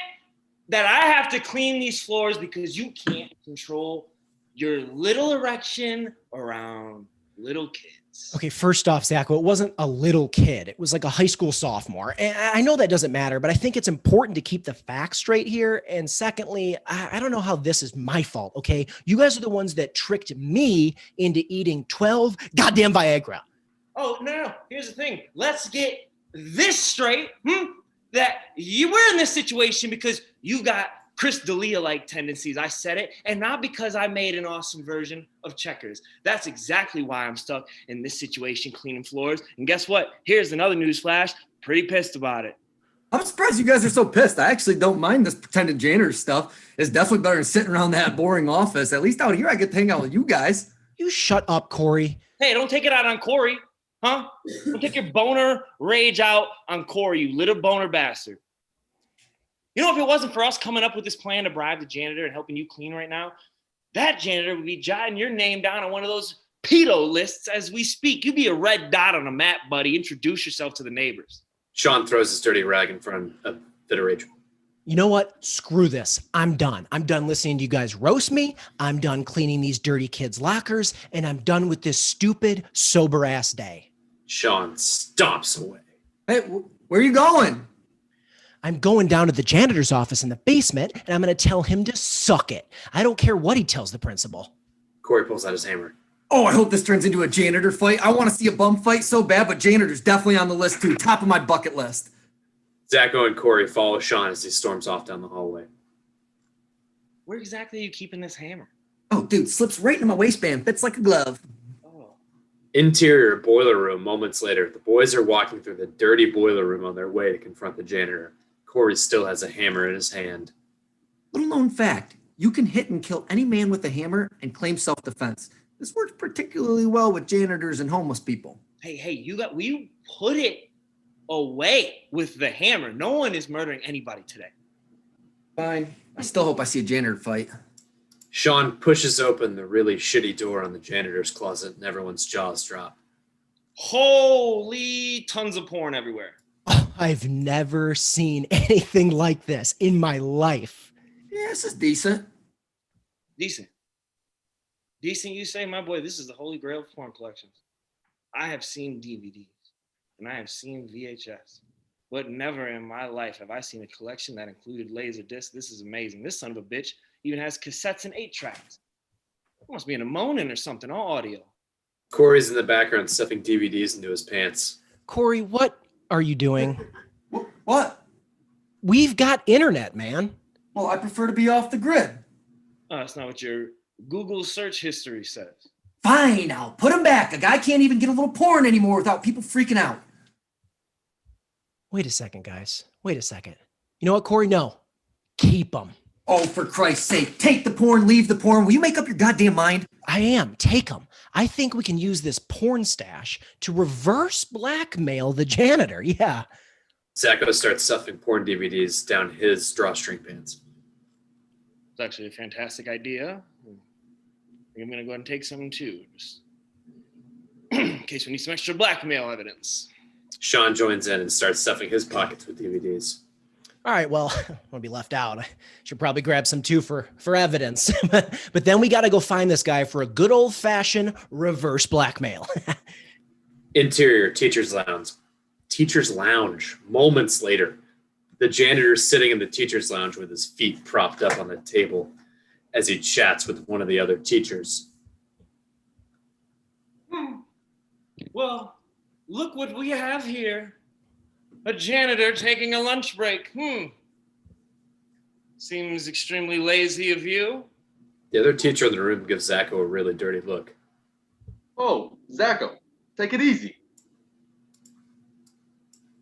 that I have to clean these floors because you can't control your little erection around little kids. Okay, first off, Zacho, it wasn't a little kid. It was like a high school sophomore. And I know that doesn't matter, but I think it's important to keep the facts straight here. And secondly, I don't know how this is my fault, okay? You guys are the ones that tricked me into eating 12 goddamn Viagra. Oh, no. Here's the thing. Let's get this straight, that you were in this situation because you got Chris D'Elia-like tendencies. I said it, and not because I made an awesome version of Checkers. That's exactly why I'm stuck in this situation cleaning floors. And guess what? Here's another news flash. Pretty pissed about it. I'm surprised you guys are so pissed. I actually don't mind this pretended janitor stuff. It's definitely better than sitting around that boring office. At least out here, I get to hang out with you guys. You shut up, Corey. Hey, don't take it out on Corey, huh? Don't take your boner rage out on Corey, you little boner bastard. You know, if it wasn't for us coming up with this plan to bribe the janitor and helping you clean right now, that janitor would be jotting your name down on one of those pedo lists as we speak. You'd be a red dot on a map, buddy. Introduce yourself to the neighbors. Sean throws his dirty rag in front of fit of rage. You know what? Screw this. I'm done. I'm done listening to you guys roast me. I'm done cleaning these dirty kids' lockers, and I'm done with this stupid, sober-ass day. Sean stomps away. Hey, where are you going? I'm going down to the janitor's office in the basement, and I'm going to tell him to suck it. I don't care what he tells the principal. Corey pulls out his hammer. Oh, I hope this turns into a janitor fight. I want to see a bum fight so bad, but janitor's definitely on the list too. Top of my bucket list. Zacho and Corey follow Sean as he storms off down the hallway. Where exactly are you keeping this hammer? Oh, dude, slips right into my waistband. Fits like a glove. Oh. Interior boiler room. Moments later, the boys are walking through the dirty boiler room on their way to confront the janitor. Corey still has a hammer in his hand. Little known fact, you can hit and kill any man with a hammer and claim self-defense. This works particularly well with janitors and homeless people. Hey, will you put it away with the hammer? No one is murdering anybody today. Fine. I still hope I see a janitor fight. Sean pushes open the really shitty door on the janitor's closet and everyone's jaws drop. Holy tons of porn everywhere. Oh, I've never seen anything like this in my life. Yeah, this is decent. Decent, you say? My boy, this is the holy grail of porn collections. I have seen DVDs and I have seen VHS, but never in my life have I seen a collection that included laser discs. This is amazing. This son of a bitch even has cassettes and 8-tracks. It must be in a Monin or something, all audio. Corey's in the background stuffing DVDs into his pants. Corey, what are you doing? What? We've got internet, man. Well, I prefer to be off the grid. Oh, that's not what your Google search history says. Fine, I'll put him back. A guy can't even get a little porn anymore without people freaking out. Wait a second, guys. Wait a second. You know what, Corey? No. Keep them. Oh, for Christ's sake, take the porn, leave the porn. Will you make up your goddamn mind? I am. Take them. I think we can use this porn stash to reverse blackmail the janitor. Yeah. Zacho starts stuffing porn DVDs down his drawstring pants. It's actually a fantastic idea. I think I'm going to go ahead and take some too, just in case we need some extra blackmail evidence. Sean joins in and starts stuffing his pockets with DVDs. All right, well, I want to be left out. I should probably grab some too for evidence. But then we got to go find this guy for a good old-fashioned reverse blackmail. Interior teacher's lounge. Teacher's lounge. Moments later, the janitor's sitting in the teacher's lounge with his feet propped up on the table as he chats with one of the other teachers. Well, look what we have here. A janitor taking a lunch break. Seems extremely lazy of you. The other teacher in the room gives Zacho a really dirty look. Oh, Zacho, take it easy.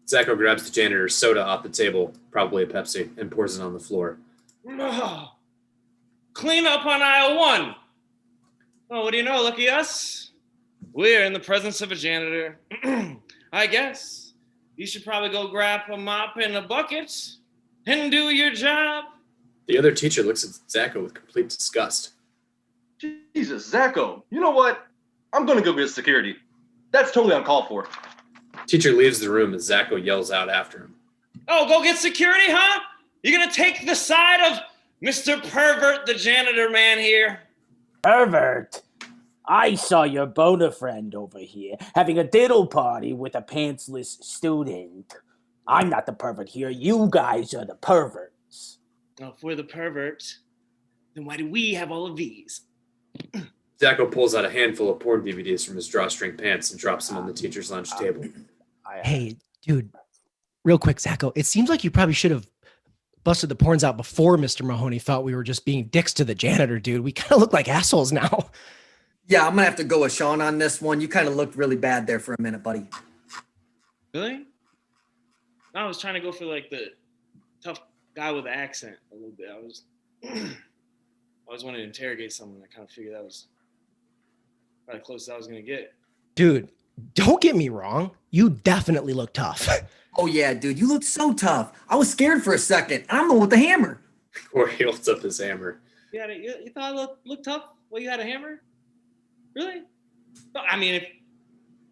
Zacho grabs the janitor's soda off the table, probably a Pepsi, and pours it on the floor. Oh, clean up on aisle 1. Oh, what do you know, lucky us? We're in the presence of a janitor. I guess you should probably go grab a mop and a bucket and do your job. The other teacher looks at Zacho with complete disgust. Jesus, Zacho, you know what? I'm going to go get security. That's totally uncalled for. Teacher leaves the room as Zacho yells out after him. Oh, go get security, huh? You're going to take the side of Mr. Pervert, the janitor man here? Pervert? I saw your boner friend over here having a diddle party with a pantsless student. I'm not the pervert here. You guys are the perverts. Well, if we're the perverts, then why do we have all of these? Zacho pulls out a handful of porn DVDs from his drawstring pants and drops them on the teacher's lounge table. Hey, dude, real quick, Zacho, it seems like you probably should have busted the porns out before Mr. Mahoney thought we were just being dicks to the janitor, dude. We kind of look like assholes now. Yeah, I'm gonna have to go with Sean on this one. You kind of looked really bad there for a minute, buddy. Really? I was trying to go for like the tough guy with the accent a little bit. I was wanting to interrogate someone. I kind of figured that was probably the closest I was gonna get. Dude, don't get me wrong. You definitely look tough. Oh yeah, dude, you look so tough. I was scared for a second. I'm the one with the hammer. Corey holds up his hammer. You thought I looked tough? Well, you had a hammer? Really? No, I mean,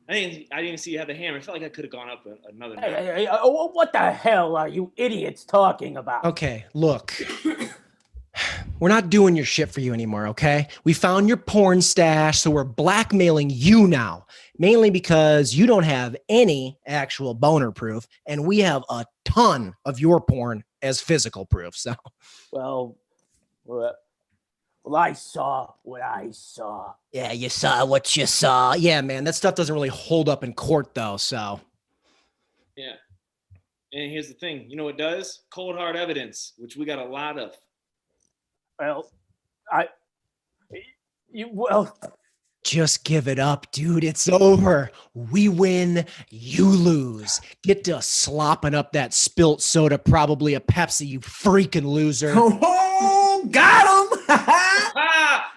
I didn't even see you had the hammer. I felt like I could have gone up another notch. Hey, what the hell are you idiots talking about? Okay, look. We're not doing your shit for you anymore, okay? We found your porn stash, so we're blackmailing you now. Mainly because you don't have any actual boner proof, and we have a ton of your porn as physical proof. So, Well, I saw what I saw. yeah, you saw what you saw. Yeah, man, that stuff doesn't really hold up in court, though. So, Yeah. And here's the thing. You know what does? Cold hard evidence, which we got a lot of. Well, just give it up, dude. It's over. We win, you lose. Get to slopping up that spilt soda, probably a Pepsi, you freaking loser. Oh, got him!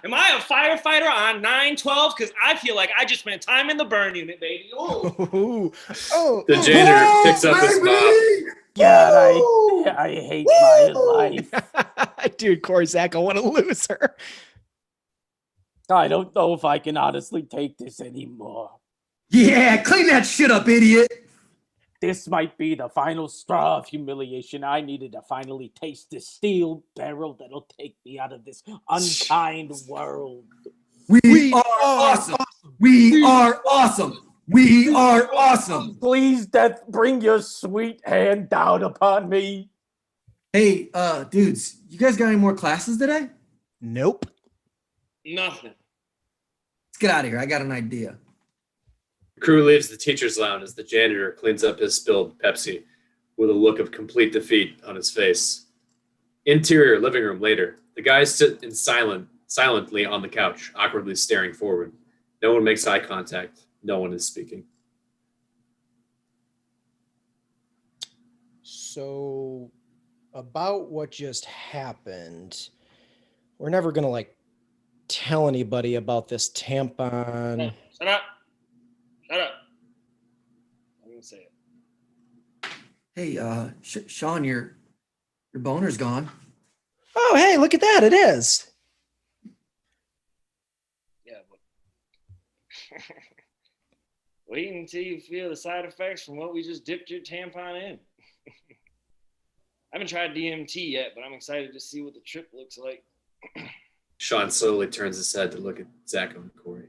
Am I a firefighter on 9/12? Because I feel like I just spent time in the burn unit, baby. Oh. The janitor picks up his mop. God, I hate my life. Dude, Corey Zacco, what a loser. I don't know if I can honestly take this anymore. Yeah, clean that shit up, idiot. This might be the final straw of humiliation. I needed to finally taste the steel barrel that'll take me out of this unkind world. We are awesome. We are awesome. We are awesome. Please, death, bring your sweet hand down upon me. Hey, dudes, you guys got any more classes today? Nope. Nothing. Let's get out of here. I got an idea. The crew leaves the teacher's lounge as the janitor cleans up his spilled Pepsi with a look of complete defeat on his face. Interior living room later. The guys sit silently on the couch, awkwardly staring forward. No one makes eye contact. No one is speaking. So, about what just happened, we're never going to, tell anybody about this tampon. Shut up. Shut up. I'm going to say it. Hey, Sean, your boner's gone. Oh, hey, look at that. It is. Yeah, but wait until you feel the side effects from what we just dipped your tampon in. I haven't tried DMT yet, but I'm excited to see what the trip looks like. Sean slowly turns his head to look at Zach and Corey.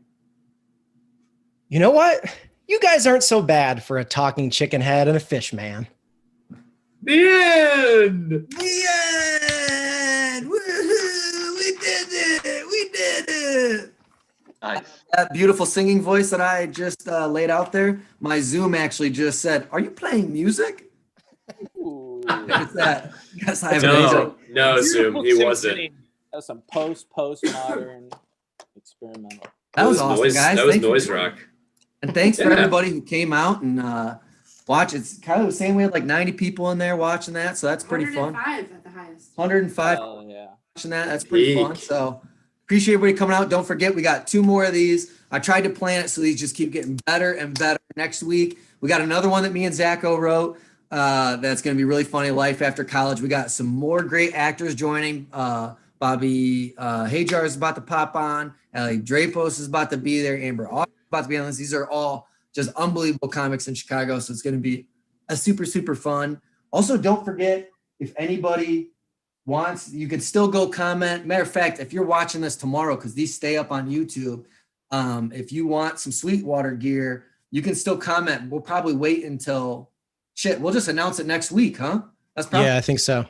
You know what? You guys aren't so bad for a talking chicken head and a fish man. The end! The end! Woohoo! We did it! We did it! Nice. That beautiful singing voice that I just laid out there, my Zoom actually just said, "Are you playing music?" What's that? Yes, I have No, Zoom, he wasn't. That's some postmodern experimental. That was awesome, guys. That was Thanks noise for- rock. And thanks for Yeah. everybody who came out and watched. It's kind of the same. We had like 90 people in there watching that, so that's pretty fun. 105 at the highest. 105 Oh, yeah. watching that. That's pretty fun. Peak. So appreciate everybody coming out. Don't forget, we got 2 more of these. I tried to plan it so these just keep getting better and better. Next week, we got another one that me and Zacho wrote. That's going to be really funny. Life after college. We got some more great actors joining. Bobby Hajar is about to pop on. Ellie Drapos is about to be there. Amber Aug is about to be on this. These are all just unbelievable comics in Chicago. So it's going to be a super, super fun. Also, don't forget, if anybody wants, you can still go comment. Matter of fact, if you're watching this tomorrow, because these stay up on YouTube, if you want some Sweetwater gear, you can still comment. We'll probably wait until we'll just announce it next week, huh? That's probably Yeah, I think so.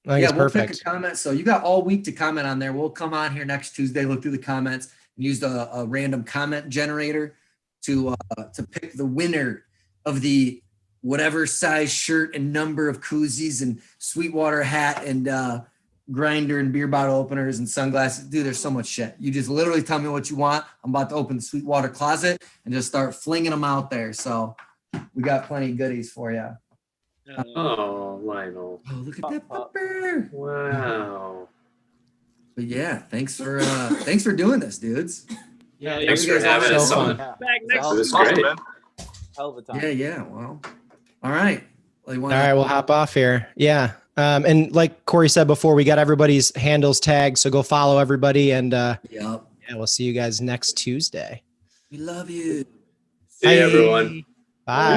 I think it's we'll perfect. pick a comment. So you got all week to comment on there. We'll come on here next Tuesday, look through the comments, and use a random comment generator to pick the winner of the whatever size shirt and number of koozies and Sweetwater hat and grinder and beer bottle openers and sunglasses. Dude, there's so much shit. You just literally tell me what you want. I'm about to open the Sweetwater closet and just start flinging them out there. So we got plenty of goodies for you. Oh, Lionel. Oh, look at that pupper. Wow. But yeah, thanks for doing this, dudes. Yeah, Thanks you for guys having all us so on. Yeah. back next It was Awesome, great. man. Hell of a time. Yeah. Well, all right. All right, we'll hop off here. Yeah. And like Corey said before, we got everybody's handles tagged. So go follow everybody. And Yep. yeah, we'll see you guys next Tuesday. We love you. See you, everyone. Bye.